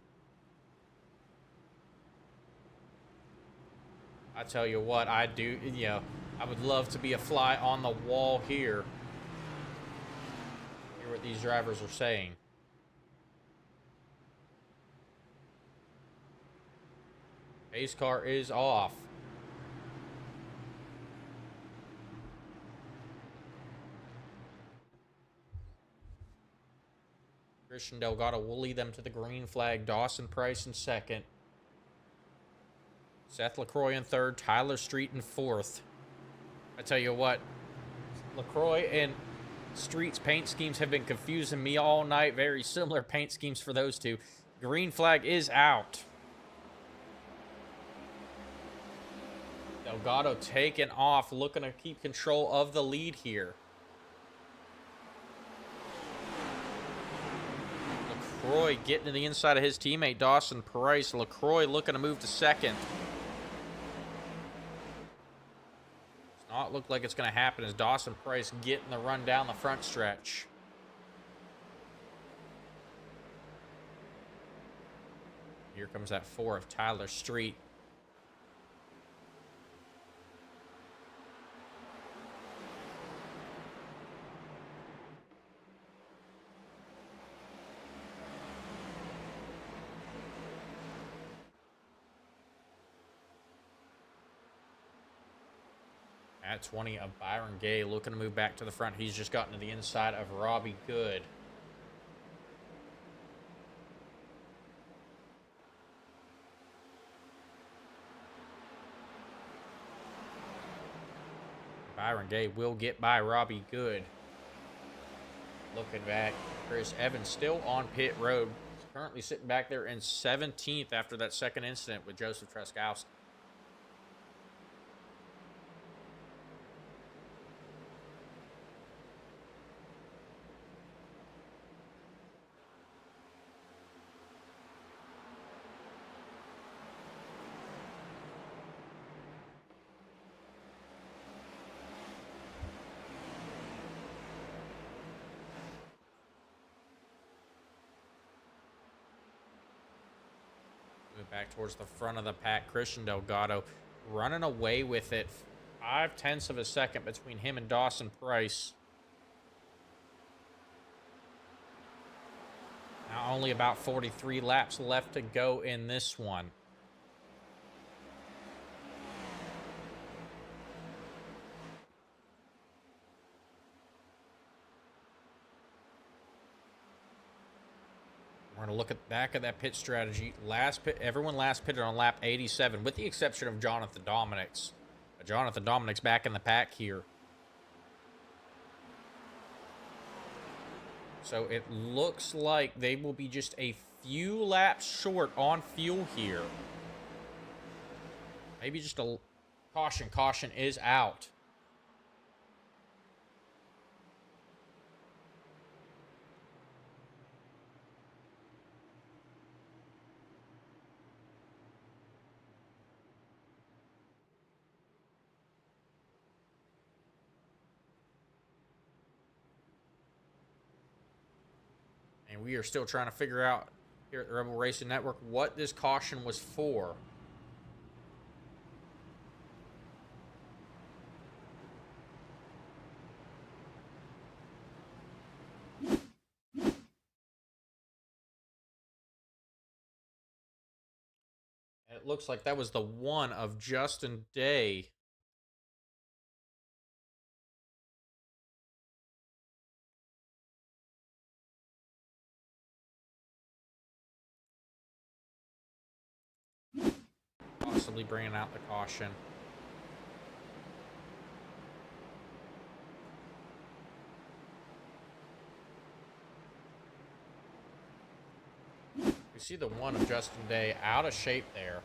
I tell you what, I would love to be a fly on the wall here. Hear what these drivers are saying. Pace car is off. Christian Delgado will lead them to the green flag. Dawson Price in second. Seth LaCroix in third. Tyler Street in fourth. I tell you what, LaCroix and Street's paint schemes have been confusing me all night. Very similar paint schemes for those two. Green flag is out. Delgado taking off, looking to keep control of the lead here. LaCroix getting to the inside of his teammate, Dawson Price. LaCroix looking to move to second. Does not look like it's going to happen as Dawson Price getting the run down the front stretch. Here comes that 4 of Tyler Street. At 20 of Byron Gay looking to move back to the front. He's just gotten to the inside of Robbie Good. Byron Gay will get by Robbie Good. Looking back, Chris Evans still on pit road. He's currently sitting back there in 17th after that second incident with Joseph Treskowski. Back towards the front of the pack. Christian Delgado running away with it. 0.5 of a second between him and Dawson Price. Now only about 43 laps left to go in this one. We're going to look at back at that pit strategy. Everyone last pitted on lap 87, with the exception of Jonathan Dominics. Jonathan Dominics back in the pack here. So it looks like they will be just a few laps short on fuel here. Maybe just a caution. Caution is out. And we are still trying to figure out here at the Rebel Racing Network what this caution was for. And it looks like that was the one of Justin Day. Possibly bringing out the caution. We see the one of Justin Day out of shape there.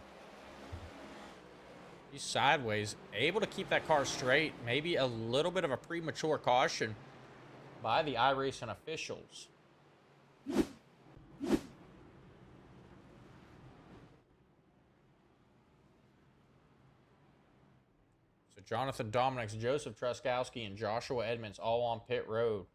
He's sideways, able to keep that car straight. Maybe a little bit of a premature caution by the iRacing officials. Jonathan Dominics, Joseph Treskowski, and Joshua Edmonds all on pit road.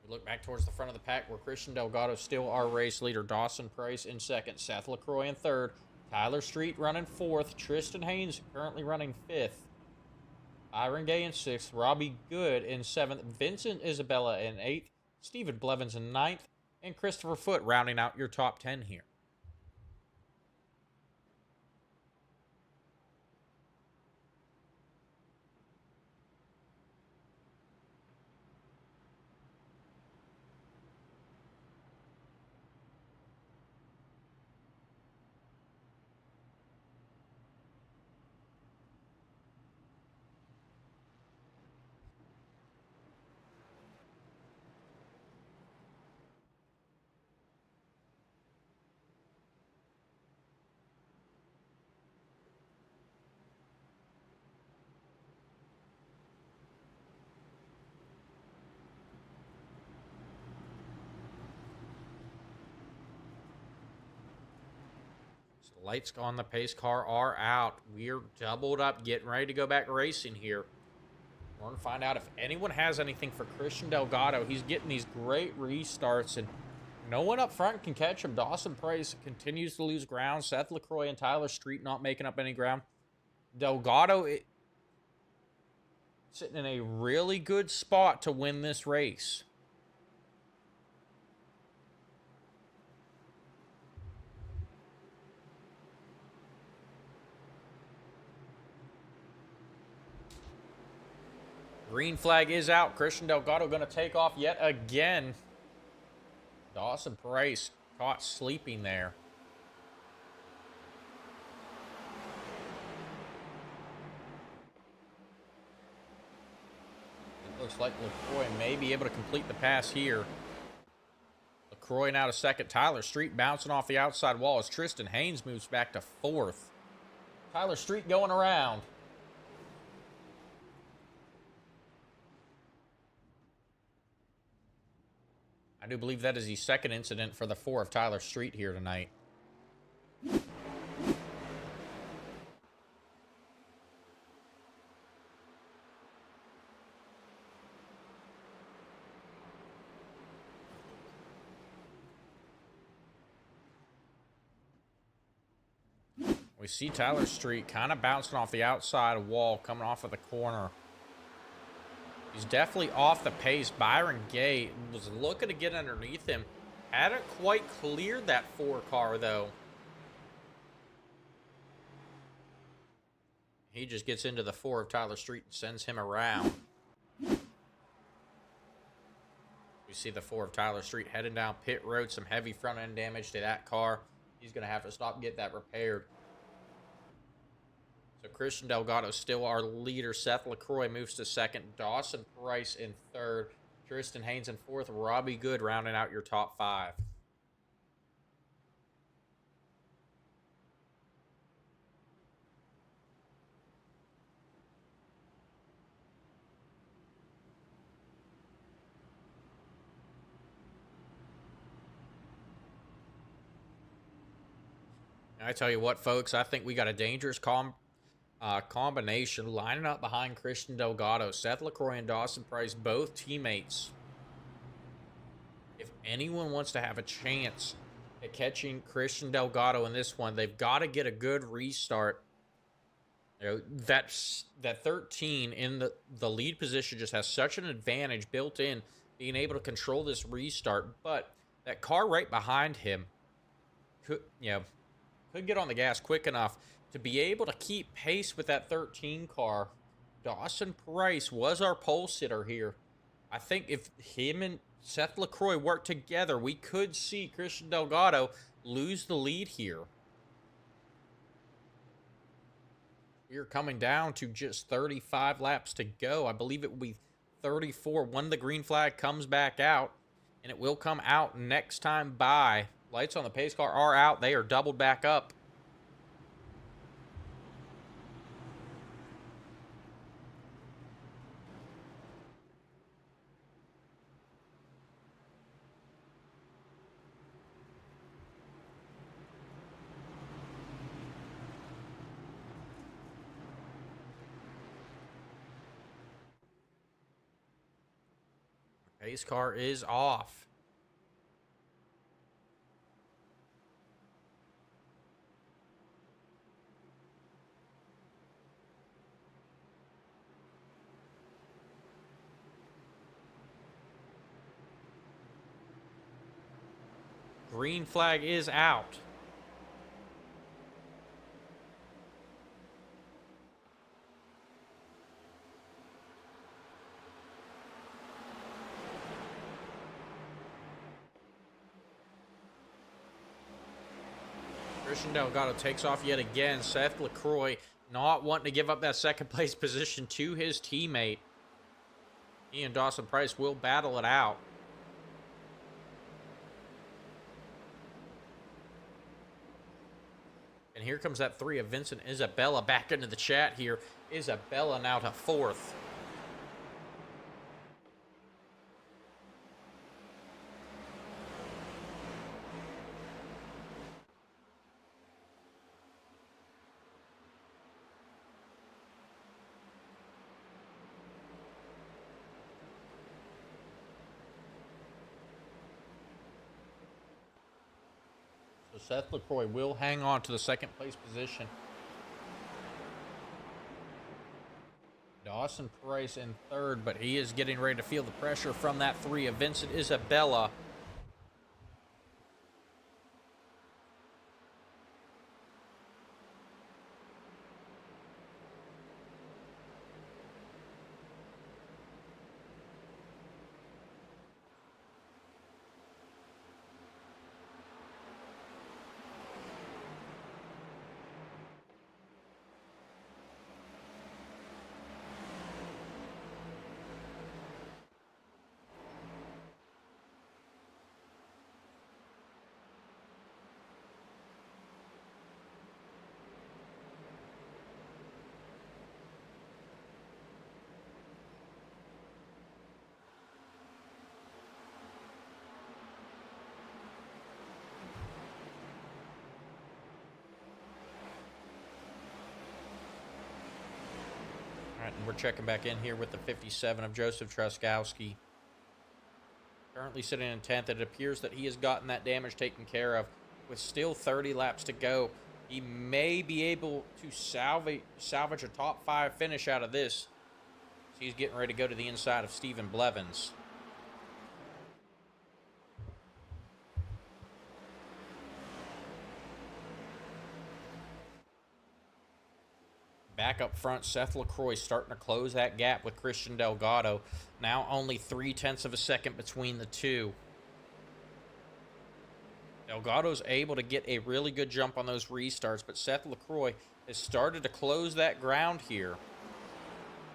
We look back towards the front of the pack where Christian Delgado still our race leader. Dawson Price in second. Seth LaCroix in third. Tyler Street running fourth. Tristan Haynes currently running fifth. Byron Gay in sixth. Robbie Good in seventh. Vincent Isabella in eighth. Stephen Blevins in ninth. And Christopher Foote rounding out your top 10 here. Lights on the pace car are out. We're doubled up, getting ready to go back racing here. We're going to find out if anyone has anything for Christian Delgado. He's getting these great restarts, and no one up front can catch him. Dawson Price continues to lose ground. Seth LaCroix and Tyler Street not making up any ground. Delgado sitting in a really good spot to win this race. Green flag is out. Christian Delgado going to take off yet again. Dawson Price caught sleeping there. It looks like LaCroix may be able to complete the pass here. LaCroix now to second. Tyler Street bouncing off the outside wall as Tristan Haynes moves back to fourth. Tyler Street going around. I do believe that is the second incident for the 4 of Tyler Street here tonight. We see Tyler Street kind of bouncing off the outside wall, coming off of the corner. He's definitely off the pace. Byron Gay was looking to get underneath him. Hadn't quite cleared that 4 car, though. He just gets into the 4 of Tyler Street and sends him around. We see the 4 of Tyler Street heading down pit road. Some heavy front end damage to that car. He's going to have to stop and get that repaired. So Christian Delgado still our leader. Seth LaCroix moves to second. Dawson Price in third. Tristan Haynes in fourth. Robbie Good rounding out your top 5. I tell you what, folks, I think we got a dangerous combination lining up behind Christian Delgado. Seth LaCroix and Dawson Price, both teammates. If anyone wants to have a chance at catching Christian Delgado in this one, they've got to get a good restart. You know, that 13 in the lead position just has such an advantage built in, being able to control this restart. But that car right behind him could get on the gas quick enough to be able to keep pace with that 13 car. Dawson Price was our pole sitter here. I think if him and Seth LaCroix work together, we could see Christian Delgado lose the lead here. We're coming down to just 35 laps to go. I believe it will be 34 when the green flag comes back out, and it will come out next time by. Lights on the pace car are out. They are doubled back up. Pace car is off. Green flag is out. Christian Delgado takes off yet again. Seth LaCroix not wanting to give up that second place position to his teammate. He and Dawson Price will battle it out. And here comes that 3 of Vincent Isabella back into the chat here. Isabella now to 4th. So Seth LaCroix will hang on to the second place position. Dawson Price in 3rd, but he is getting ready to feel the pressure from that 3 of Vincent Isabella. All right, and we're checking back in here with the 57 of Joseph Truskowski. Currently sitting in 10th. It appears that he has gotten that damage taken care of. With still 30 laps to go, he may be able to salvage a top 5 finish out of this. He's getting ready to go to the inside of Stephen Blevins. Back up front, Seth LaCroix starting to close that gap with Christian Delgado. Now only 0.3 of a second between the two. Delgado's able to get a really good jump on those restarts, but Seth LaCroix has started to close that ground here.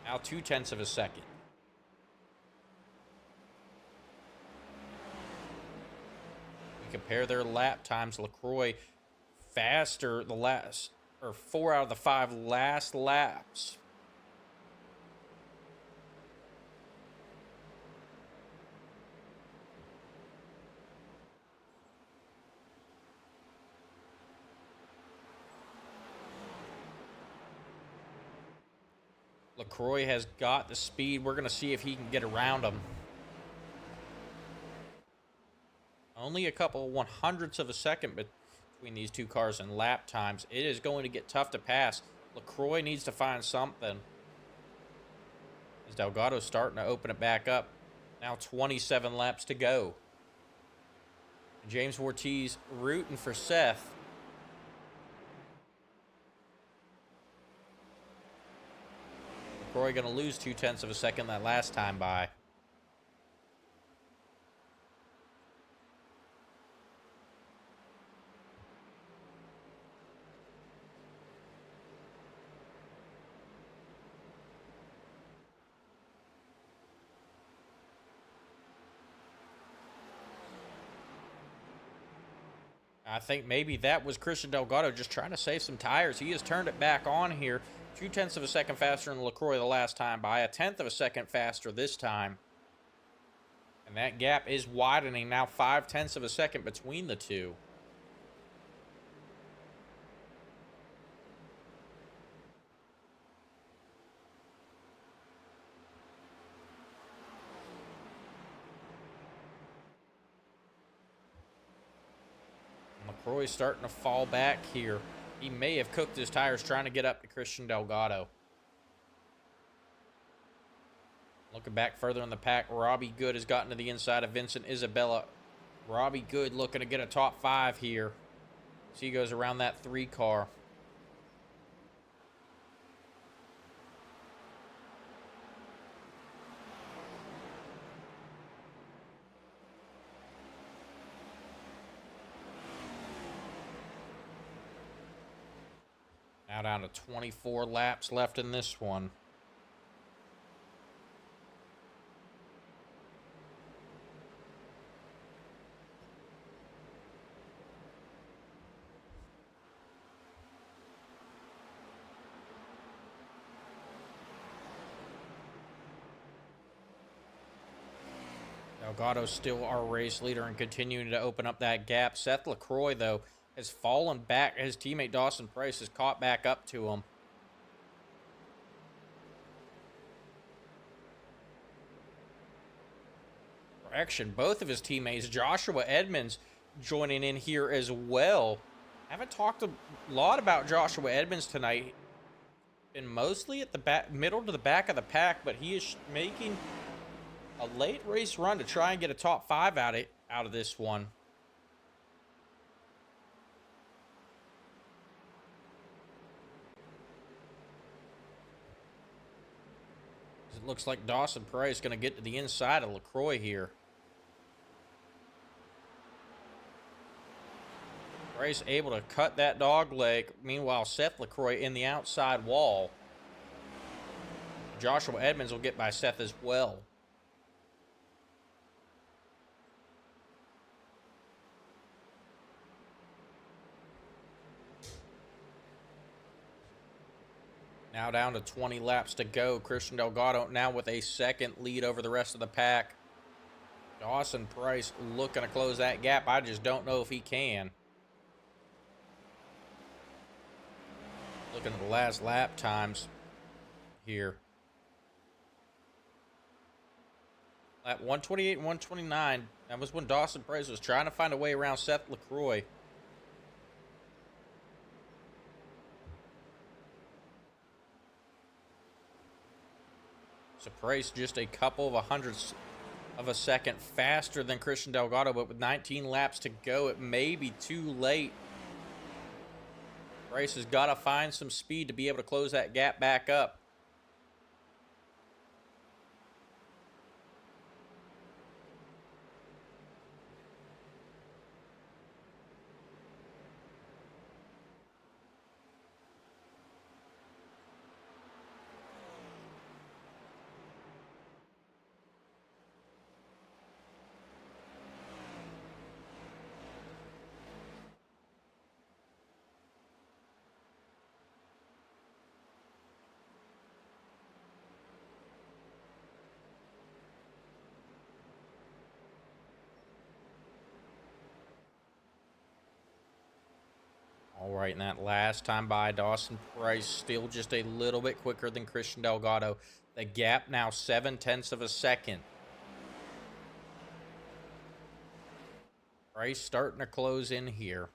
Now 0.2 of a second. We compare their lap times. LaCroix faster the last, or 4 out of the 5 last laps. LaCroix has got the speed. We're going to see if he can get around him. Only a couple 100ths of a second between these two cars in lap times. It is going to get tough to pass. LaCroix needs to find something. As Delgado's starting to open it back up. Now 27 laps to go. James Ortiz rooting for Seth. LaCroix going to lose 0.2 of a second that last time by. I think maybe that was Christian Delgado just trying to save some tires. He has turned it back on here. 0.2 of a second faster than LaCroix the last time by. 1/10 of a second faster this time. And that gap is widening now 0.5 of a second between the two. LaCroix's starting to fall back here. He may have cooked his tires trying to get up to Christian Delgado. Looking back further in the pack, Robbie Good has gotten to the inside of Vincent Isabella. Robbie Good looking to get a top 5 here. So he goes around that 3 car. Now down to 24 laps left in this one. Delgado's still our race leader and continuing to open up that gap. Seth LaCroix, though, has fallen back. His teammate Dawson Price has caught back up to him. Correction, both of his teammates, Joshua Edmonds, joining in here as well. Haven't talked a lot about Joshua Edmonds tonight. Been mostly at the back, middle to the back of the pack, but he is making a late race run to try and get a top 5 out of this one. It looks like Dawson Price is going to get to the inside of LaCroix here. Price able to cut that dog leg. Meanwhile, Seth LaCroix in the outside wall. Joshua Edmonds will get by Seth as well. Now down to 20 laps to go. Christian Delgado now with a second lead over the rest of the pack. Dawson Price looking to close that gap. I just don't know if he can. Looking at the last lap times here. At 128 and 129, that was when Dawson Price was trying to find a way around Seth LaCroix. So Price just a couple of hundredths of a second faster than Christian Delgado, but with 19 laps to go, it may be too late. Price has got to find some speed to be able to close that gap back up. All right, and that last time by, Dawson Price still just a little bit quicker than Christian Delgado. The gap now 0.7 of a second. Price starting to close in here.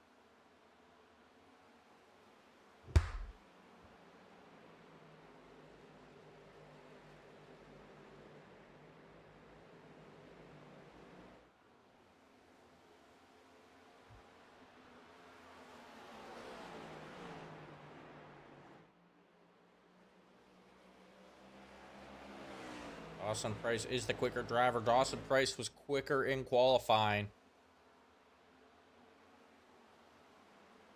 Dawson Price is the quicker driver. Dawson Price was quicker in qualifying.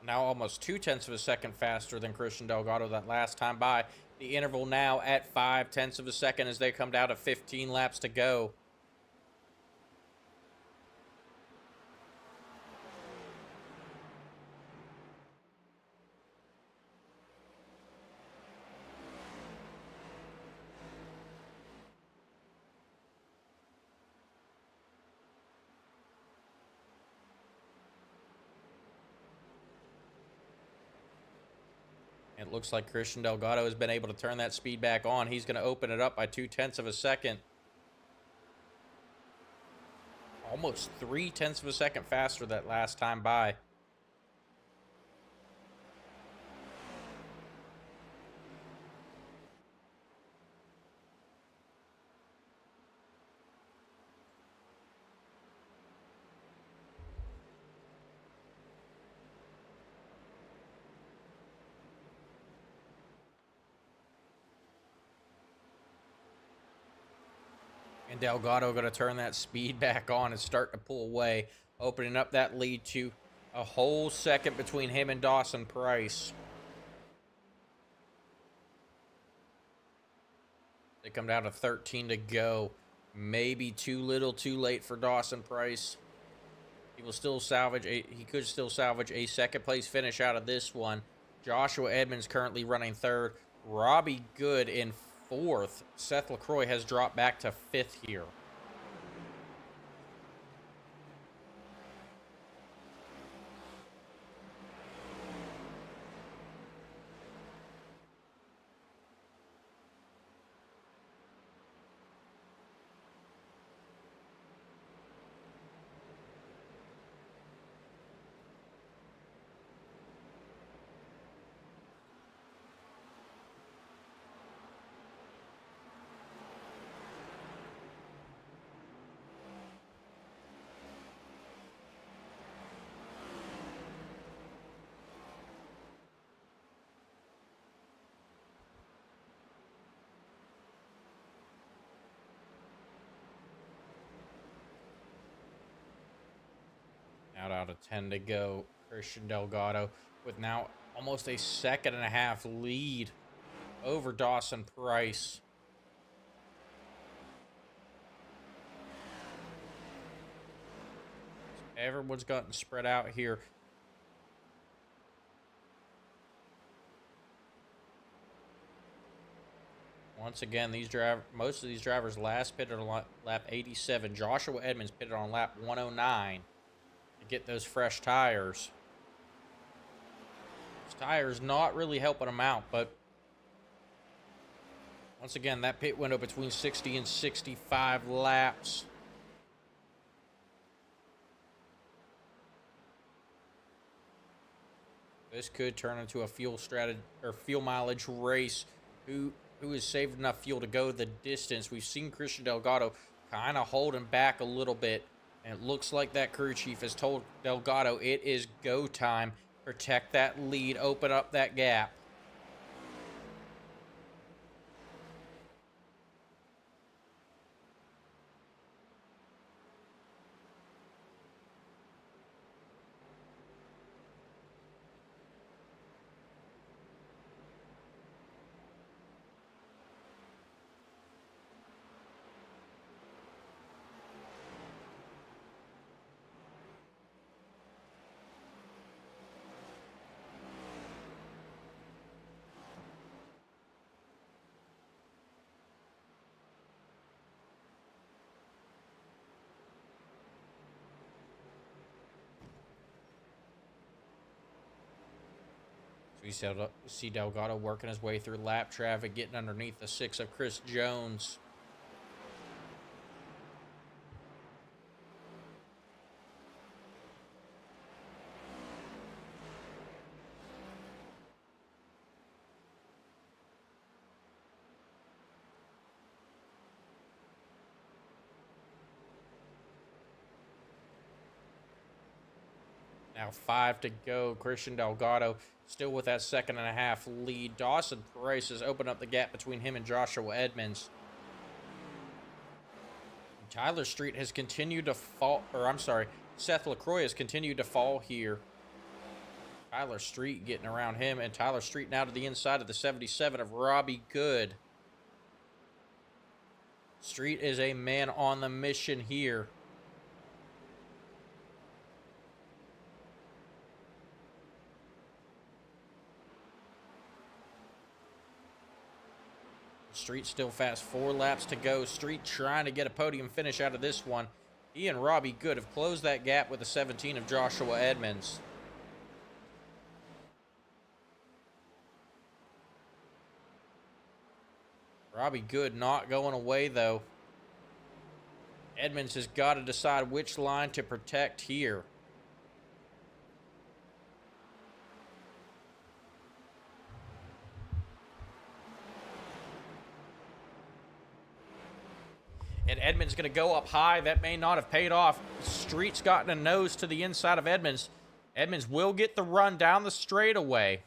Now almost 0.2 of a second faster than Christian Delgado that last time by. The interval now at 0.5 of a second as they come down to 15 laps to go. It looks like Christian Delgado has been able to turn that speed back on. He's going to open it up by 0.2 of a second. Almost 0.3 of a second faster that last time by. And Delgado going to turn that speed back on and start to pull away, opening up that lead to a whole second between him and Dawson Price. They come down to 13 to go. Maybe too little, too late for Dawson Price. He will still salvage he could still salvage a second place finish out of this one. Joshua Edmonds currently running third. Robbie Good in fourth. Seth LaCroix has dropped back to fifth here. Out of 10 to go. Christian Delgado with now almost a second and a half lead over Dawson Price. Everyone's gotten spread out here. Once again, most of these drivers last pitted on lap 87. Joshua Edmonds pitted on lap 109 to get those fresh tires. Those tires not really helping them out, but once again, that pit window between 60 and 65 laps. This could turn into a fuel mileage race. Who has saved enough fuel to go the distance? We've seen Christian Delgado kind of holding back a little bit, and it looks like that crew chief has told Delgado it is go time. Protect that lead, open up that gap. We see Delgado working his way through lap traffic, getting underneath the 6 of Chris Jones. Now 5 to go. Christian Delgado still with that second and a half lead. Dawson Price has opened up the gap between him and Joshua Edmonds. Tyler Street has continued to fall, Seth LaCroix has continued to fall here. Tyler Street getting around him, and Tyler Street now to the inside of the 77 of Robbie Good. Street is a man on the mission here. Street still fast, 4 laps to go. Street trying to get a podium finish out of this one. He and Robbie Good have closed that gap with the 17 of Joshua Edmonds. Robbie Good not going away, though. Edmonds has got to decide which line to protect here. And Edmonds going to go up high. That may not have paid off. Street's gotten a nose to the inside of Edmonds. Edmonds will get the run down the straightaway.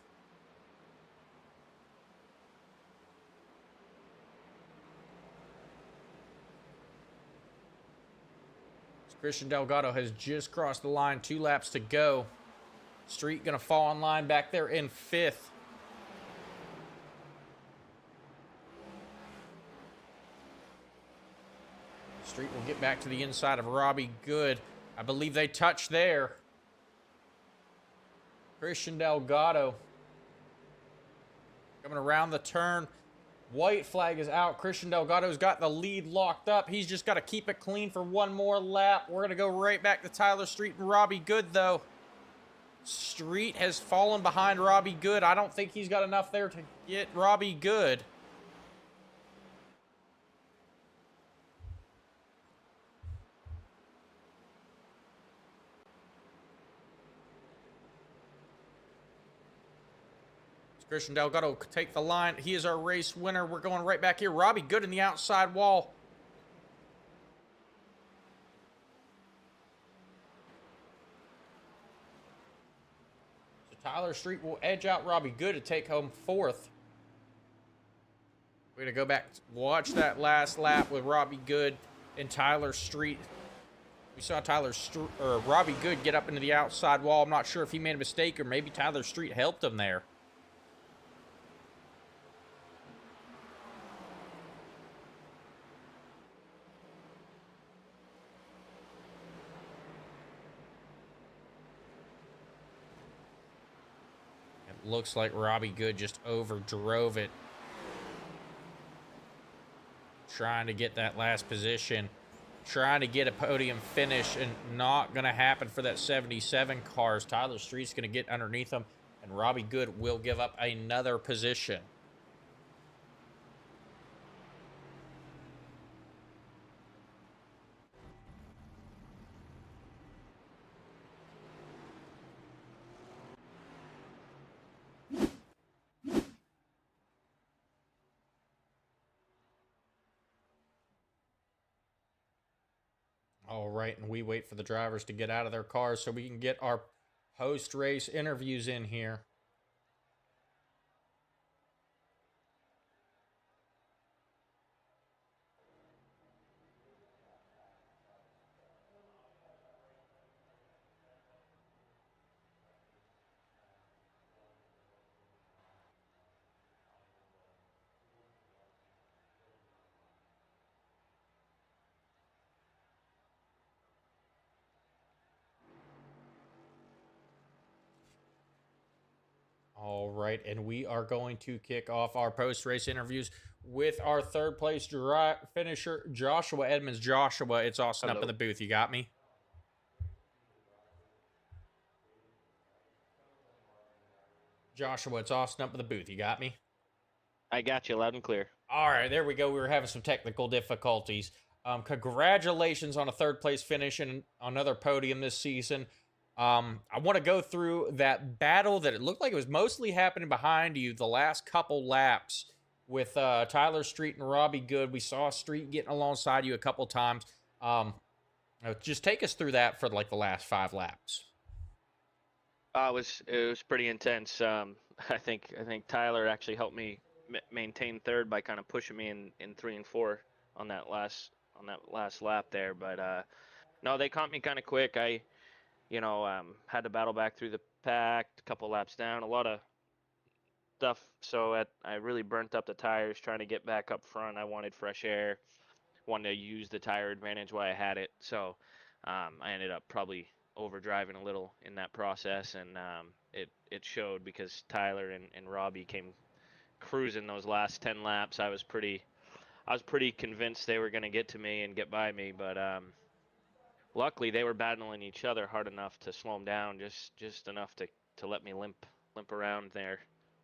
Christian Delgado has just crossed the line. 2 laps to go. Street going to fall in line back there in 5th. Street will get back to the inside of Robbie Good. I believe they touch there. Christian Delgado coming around the turn. White flag is out. Christian Delgado's got the lead locked up. He's just got to keep it clean for one more lap. We're going to go right back to Tyler Street and Robbie Good, though. Street has fallen behind Robbie Good. I don't think he's got enough there to get Robbie Good. Christian Delgado take the line. He is our race winner. We're going right back here. Robbie Good in the outside wall. So Tyler Street will edge out Robbie Good to take home 4th. We're going to go back, watch that last lap with Robbie Good and Tyler Street. We saw Robbie Good get up into the outside wall. I'm not sure if he made a mistake or maybe Tyler Street helped him there. Looks like Robbie Good just overdrove it. Trying to get that last position. Trying to get a podium finish, and not going to happen for that 77 cars. Tyler Street's going to get underneath him, and Robbie Good will give up another position. All right, and we wait for the drivers to get out of their cars so we can get our post-race interviews in here. All right, and we are going to kick off our post-race interviews with our third place finisher, Joshua Edmonds. Joshua, it's Austin up in the booth. You got me? Joshua, it's Austin up in the booth. You got me? I got you loud and clear. All right, there we go. We were having some technical difficulties. Congratulations on a third place finish and another podium this season. I want to go through that battle that it looked like it was mostly happening behind you the last couple laps with Tyler Street and Robbie Good. We saw Street getting alongside you a couple times. Just take us through that for like the last 5 laps. It was pretty intense. I think Tyler actually helped me maintain third by kind of pushing me in 3 and 4 on that last lap there. But no, they caught me kind of quick. I had to battle back through the pack, a couple laps down, a lot of stuff. So I really burnt up the tires trying to get back up front. I wanted fresh air, wanted to use the tire advantage while I had it. So I ended up probably overdriving a little in that process, and it showed because Tyler and Robbie came cruising those last 10 laps. I was pretty convinced they were going to get to me and get by me, but luckily they were battling each other hard enough to slow them down, just enough to let me limp around there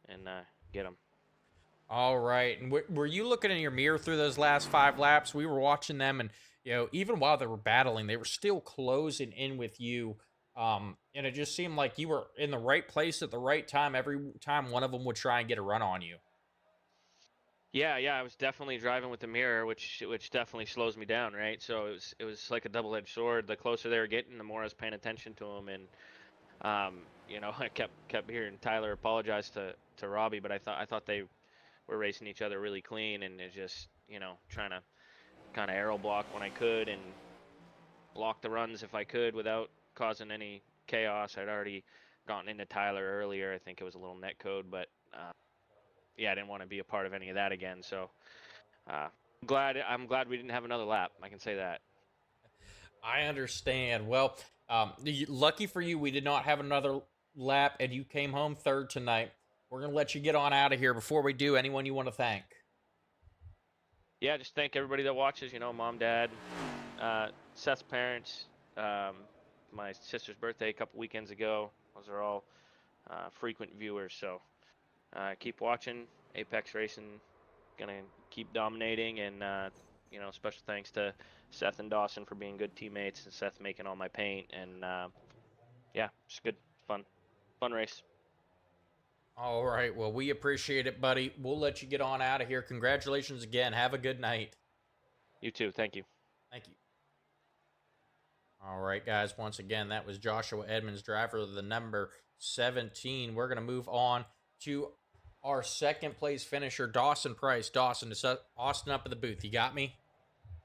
and get them. All right. And were you looking in your mirror through those last 5 laps? We were watching them, and even while they were battling, they were still closing in with you. And it just seemed like you were in the right place at the right time every time one of them would try and get a run on you. Yeah, I was definitely driving with the mirror, which definitely slows me down, right? So it was like a double-edged sword. The closer they were getting, the more I was paying attention to them, and I kept hearing Tyler apologize to Robbie, but I thought they were racing each other really clean, and it just trying to kind of aero block when I could, and block the runs if I could without causing any chaos. I'd already gotten into Tyler earlier. I think it was a little net code, but yeah, I didn't want to be a part of any of that again. So I'm glad we didn't have another lap. I can say that. I understand. Well, lucky for you, we did not have another lap, and you came home third tonight. We're going to let you get on out of here. Before we do, anyone you want to thank? Yeah, just thank everybody that watches. You know, mom, dad, Seth's parents. My sister's birthday a couple weekends ago. Those are all frequent viewers. So keep watching. Apex Racing gonna keep dominating, and you know, special thanks to Seth and Dawson for being good teammates, and Seth making all my paint, and yeah, it's good, fun race. All right. Well, we appreciate it, buddy. We'll let you get on out of here. Congratulations again. Have a good night. You too. Thank you. Thank you. All right, guys. Once again, that was Joshua Edmonds, driver of the number 17. We're going to move on to our second place finisher, Dawson Price. Dawson, it's Austin up at the booth. You got me?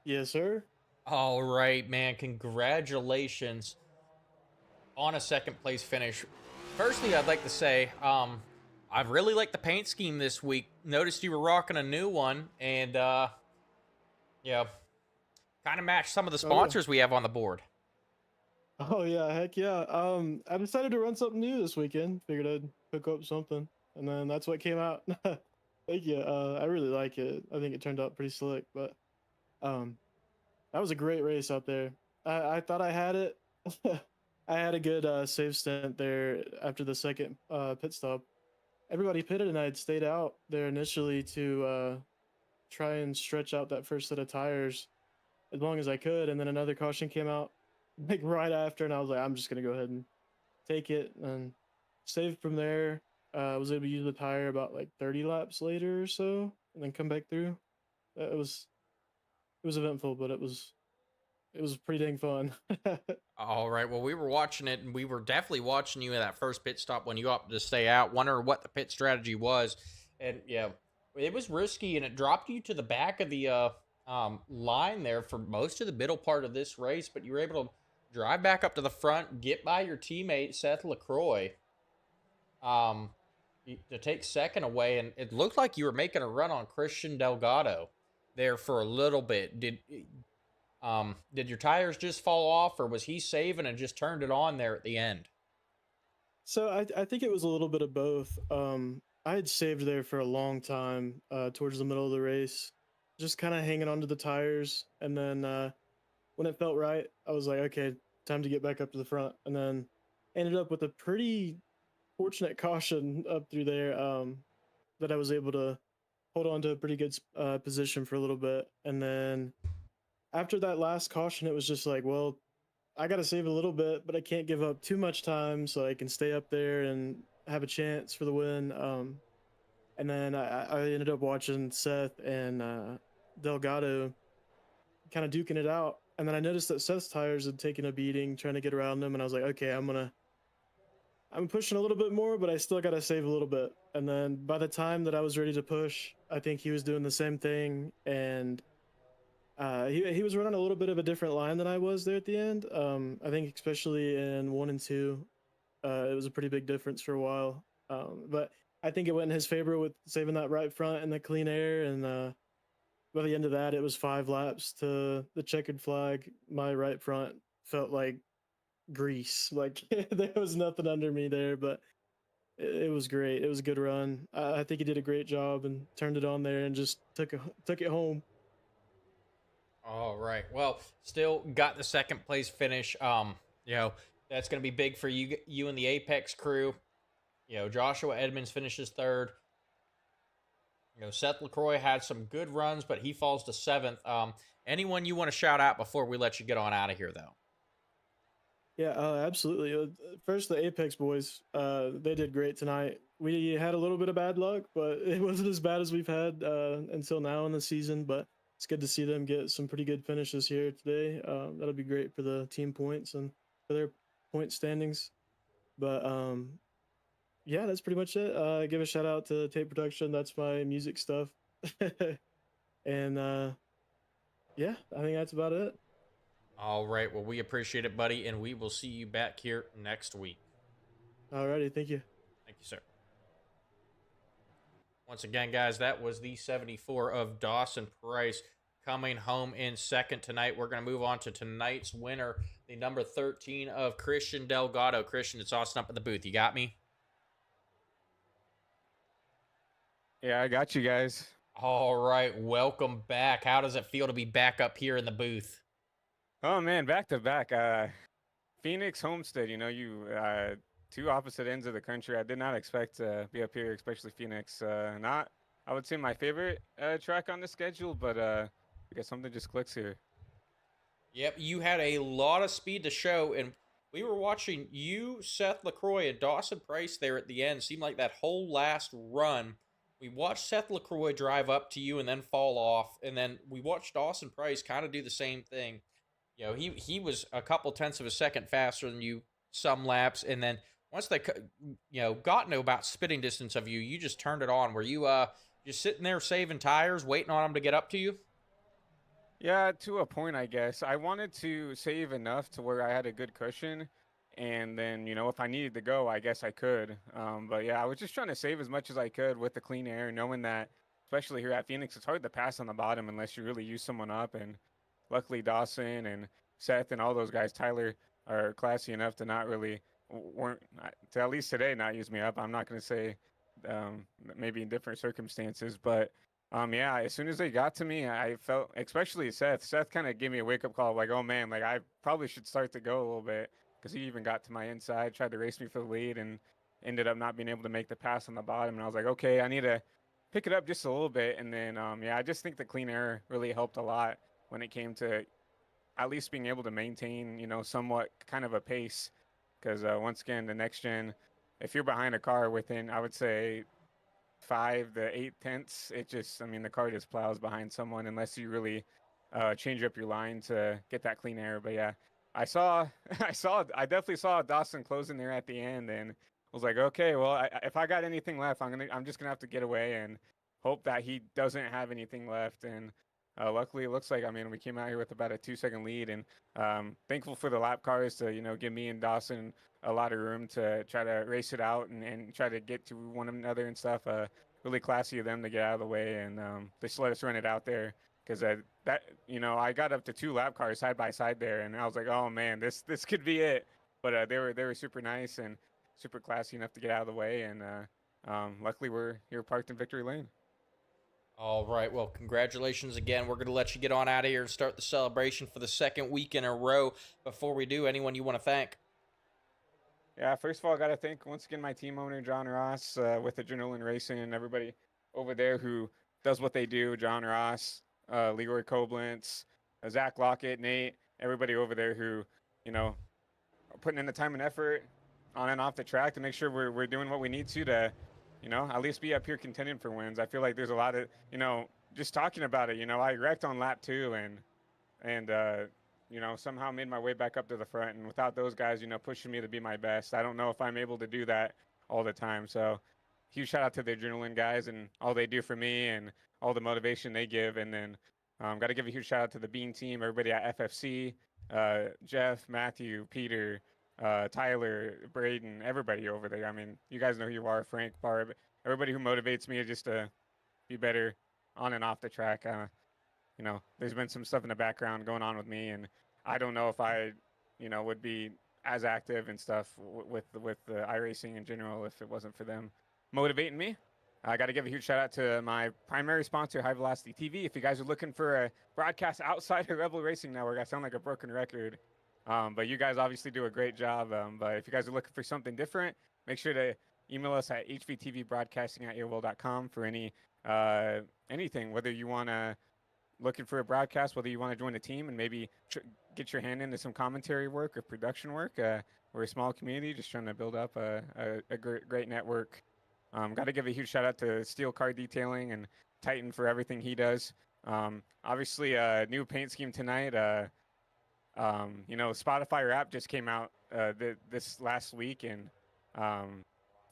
Yes, sir. All right, man. Congratulations on a second place finish. Firstly, I'd like to say, I really like the paint scheme this week. Noticed you were rocking a new one, and yeah, kind of matched some of the sponsors we have on the board. Oh yeah, heck yeah. I decided to run something new this weekend. Figured I'd hook up something, and then that's what came out. Thank you. I really like it. I think it turned out pretty slick. But that was a great race out there. I thought I had it. I had a good save stint there after the second pit stop. Everybody pitted, and I had stayed out there initially to try and stretch out that first set of tires as long as I could. And then another caution came out like right after, and I was like, I'm just gonna go ahead and take it and save from there. I was able to use the tire about like 30 laps later or so, and then come back through. It was eventful, but it was pretty dang fun. All right. Well, we were watching it, and we were definitely watching you in that first pit stop when you opted to stay out. Wondering what the pit strategy was, and yeah, it was risky, and it dropped you to the back of the line there for most of the middle part of this race. But you were able to drive back up to the front, get by your teammate Seth LaCroix, to take second away, and it looked like you were making a run on Christian Delgado there for a little bit. Did your tires just fall off, or was he saving and just turned it on there at the end? So I think it was a little bit of both. I had saved there for a long time towards the middle of the race, just kind of hanging onto the tires. And then when it felt right, I was like, okay, time to get back up to the front. And then ended up with a pretty fortunate caution up through there that I was able to hold on to a pretty good position for a little bit. And then after that last caution, it was just like, well, I got to save a little bit, but I can't give up too much time so I can stay up there and have a chance for the win. And then I ended up watching Seth and Delgado kind of duking it out. And then I noticed that Seth's tires had taken a beating trying to get around them. And I was like, okay, I'm pushing a little bit more, but I still got to save a little bit. And then by the time that I was ready to push, I think he was doing the same thing. And he was running a little bit of a different line than I was there at the end. I think especially in 1 and 2, it was a pretty big difference for a while. But I think it went in his favor with saving that right front and the clean air. And by the end of that, it was 5 laps to the checkered flag. My right front felt like grease. Like there was nothing under me there, but it was great. It was a good run. I think he did a great job and turned it on there and just took it home. All right. Well, still got the second place finish. You know, that's going to be big for you and the Apex crew. You know, Joshua Edmonds finishes third. You know, Seth LaCroix had some good runs, but he falls to 7th. Anyone you want to shout out before we let you get on out of here, though? Yeah, absolutely. First, the Apex boys, they did great tonight. We had a little bit of bad luck, but it wasn't as bad as we've had until now in the season. But it's good to see them get some pretty good finishes here today. That'll be great for the team points and for their point standings. But yeah, that's pretty much it. Give a shout out to Tape Production. That's my music stuff. And yeah, I think that's about it. All right. Well, we appreciate it, buddy, and we will see you back here next week. Alrighty, thank you. Thank you, sir. Once again, guys, that was the 74 of Dawson Price coming home in second tonight. We're going to move on to tonight's winner, the number 13 of Christian Delgado. Christian, it's Austin up at the booth. You got me? Yeah, I got you guys. All right. Welcome back. How does it feel to be back up here in the booth? Oh man, back to back. Phoenix, Homestead. You know, two opposite ends of the country. I did not expect to be up here, especially Phoenix. Not, I would say, my favorite track on the schedule, but I guess something just clicks here. Yep, you had a lot of speed to show, and we were watching you, Seth LaCroix, and Dawson Price there at the end. Seemed like that whole last run, we watched Seth LaCroix drive up to you and then fall off, and then we watched Dawson Price kind of do the same thing. You know, he was a couple tenths of a second faster than you some laps, and then once they got to about spitting distance of you, you just turned it on. Were you just sitting there saving tires, waiting on them to get up to you? Yeah, to a point, I guess. I wanted to save enough to where I had a good cushion, and then, you know, if I needed to go, I guess I could. But yeah, I was just trying to save as much as I could with the clean air, knowing that, especially here at Phoenix, it's hard to pass on the bottom unless you really use someone up. And luckily, Dawson and Seth and all those guys, Tyler, are classy enough to not really to at least today not use me up. I'm not going to say maybe in different circumstances, but yeah, as soon as they got to me, I felt, especially Seth. Seth kind of gave me a wake up call, like, oh man, like I probably should start to go a little bit, because he even got to my inside, tried to race me for the lead, and ended up not being able to make the pass on the bottom. And I was like, okay, I need to pick it up just a little bit. And then yeah, I just think the clean air really helped a lot when it came to at least being able to maintain, you know, somewhat kind of a pace. Because once again, the next gen, if you're behind a car within, I would say, 5 to 8 tenths, it just, I mean, the car just plows behind someone unless you really change up your line to get that clean air. But yeah, I definitely saw Dawson closing there at the end, and was like, okay, well, if I got anything left, I'm just gonna have to get away and hope that he doesn't have anything left. And luckily, it looks like, I mean, we came out here with about a 2-second lead, and thankful for the lap cars to, you know, give me and Dawson a lot of room to try to race it out and try to get to one another and stuff. Really classy of them to get out of the way, and they just let us run it out there, because that, you know, I got up to 2 lap cars side by side there, and I was like, oh man, this could be it. But they were super nice and super classy enough to get out of the way, and luckily we're here parked in victory lane. All right. Well, congratulations again. We're going to let you get on out of here and start the celebration for the second week in a row. Before we do, anyone you want to thank? Yeah, first of all, I got to thank once again my team owner, John Ross, with Adrenaline Racing, and everybody over there who does what they do. John Ross, Leroy Koblenz, Zach Lockett, Nate, everybody over there who, you know, are putting in the time and effort on and off the track to make sure we're doing what we need to, you know, at least be up here contending for wins. I feel like there's a lot of, you know, just talking about it, you know, I wrecked on lap 2 and you know, somehow made my way back up to the front. And without those guys, you know, pushing me to be my best, I don't know if I'm able to do that all the time. So huge shout out to the Adrenaline guys and all they do for me and all the motivation they give. And then got to give a huge shout out to the Bean team, everybody at FFC, Jeff, Matthew, Peter, Tyler, Braden, everybody over there. I mean, you guys know who you are, Frank, Barb, everybody who motivates me just to be better on and off the track. You know, there's been some stuff in the background going on with me, and I don't know if I, you know, would be as active and stuff with the iRacing in general if it wasn't for them motivating me. I got to give a huge shout out to my primary sponsor, High Velocity TV. If you guys are looking for a broadcast outside of Rebel Racing Network, I sound like a broken record, but you guys obviously do a great job. But if you guys are looking for something different, make sure to email us at hvtvbroadcasting@aol.com for anything, whether you want to looking for a broadcast, whether you want to join a team and maybe get your hand into some commentary work or production work. We're a small community just trying to build up a great network. Got to give a huge shout out to Steel Car Detailing and Titan for everything he does. Obviously, new paint scheme tonight. You know, Spotify app just came out this last week, and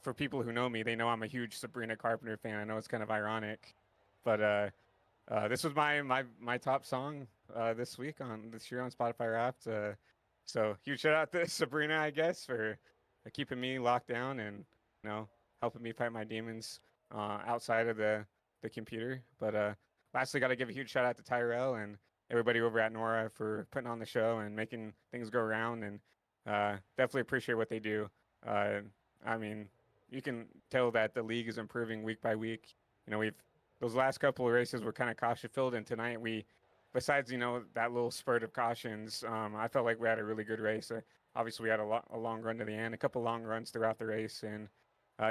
for people who know me, they know I'm a huge Sabrina Carpenter fan. I know it's kind of ironic, but This was my top song this week on this year on Spotify Wrapped. So huge shout out to Sabrina, I guess, for keeping me locked down and helping me fight my demons outside of the computer. But lastly, got to give a huge shout out to Tyrell and everybody over at NORA for putting on the show and making things go around. And definitely appreciate what they do. I mean, you can tell that the league is improving week by week. Those last couple of races were kind of caution filled, and tonight besides that little spurt of cautions, I felt like we had a really good race. Obviously, we had a long run to the end, a couple long runs throughout the race, and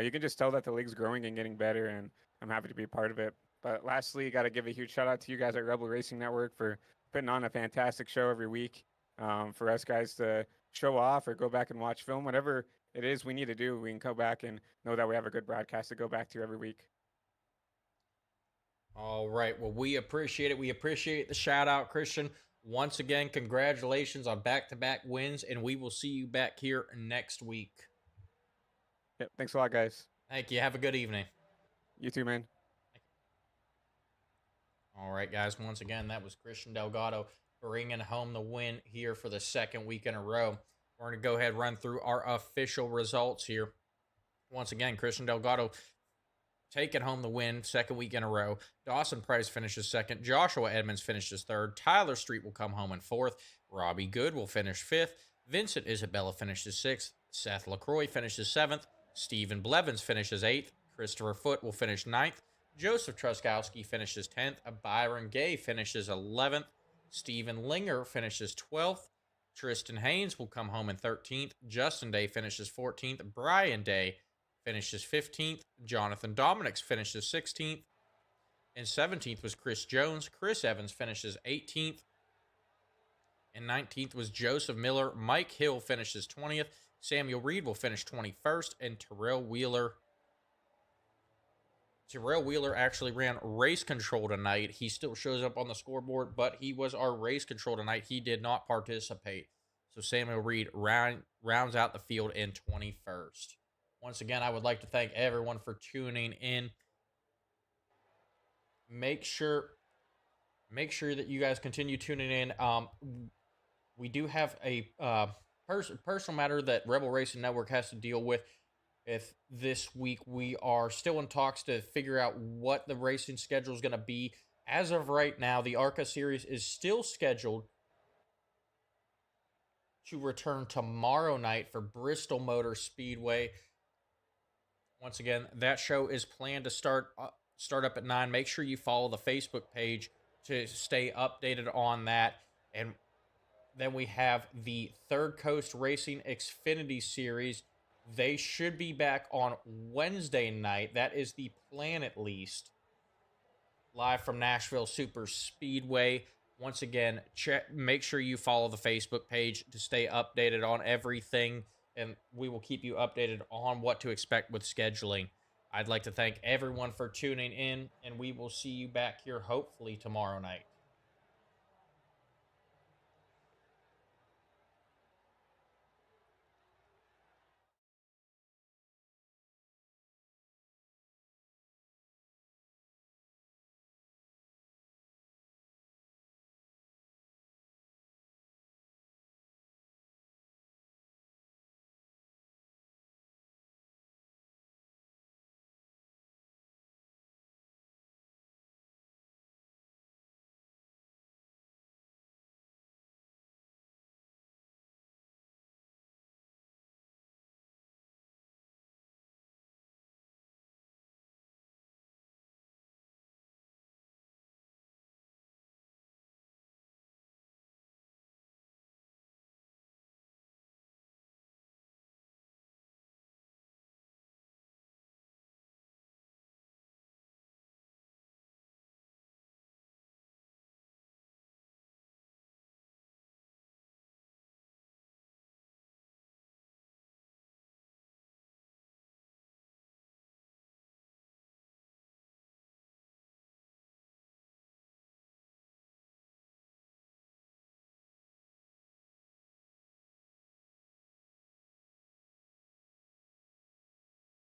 you can just tell that the league's growing and getting better, and I'm happy to be part of it. But lastly, got to give a huge shout out to you guys at Rebel Racing Network for putting on a fantastic show every week. For us guys to show off or go back and watch film, whatever it is we need to do, we can go back and know that we have a good broadcast to go back to every week. All right. Well, we appreciate it. We appreciate the shout out, Christian. Once again, congratulations on back-to-back wins, and we will see you back here next week. Yep. Thanks a lot, guys. Thank you. Have a good evening. You too, man. All right, guys. Once again, that was Christian Delgado bringing home the win here for the second week in a row. We're going to go ahead and run through our official results here. Once again, Christian Delgado taking home the win, second week in a row. Dawson Price finishes second. Joshua Edmonds finishes third. Tyler Street will come home in fourth. Robbie Good will finish fifth. Vincent Isabella finishes sixth. Seth LaCroix finishes seventh. Stephen Blevins finishes eighth. Christopher Foote will finish ninth. Joseph Truskowski finishes 10th. Byron Gay finishes 11th. Stephen Linger finishes 12th. Tristan Haynes will come home in 13th. Justin Day finishes 14th. Brian Day finishes 15th. Jonathan Dominics finishes 16th. And 17th was Chris Jones. Chris Evans finishes 18th. And 19th was Joseph Miller. Mike Hill finishes 20th. Samuel Reed will finish 21st. And Terrell Wheeler actually ran race control tonight. He still shows up on the scoreboard, but he was our race control tonight. He did not participate. So Samuel Reed rounds out the field in 21st. Once again, I would like to thank everyone for tuning in. Make sure that you guys continue tuning in. We do have a personal matter that Rebel Racing Network has to deal with. If this week we are still in talks to figure out what the racing schedule is going to be. As of right now, the ARCA series is still scheduled to return tomorrow night for Bristol Motor Speedway. Once again, that show is planned to start up at 9. Make sure you follow the Facebook page to stay updated on that. And then we have the Third Coast Racing Xfinity Series. They should be back on Wednesday night. That is the plan, at least. Live from Nashville Super Speedway. Once again, make sure you follow the Facebook page to stay updated on everything, and we will keep you updated on what to expect with scheduling. I'd like to thank everyone for tuning in, and we will see you back here hopefully tomorrow night.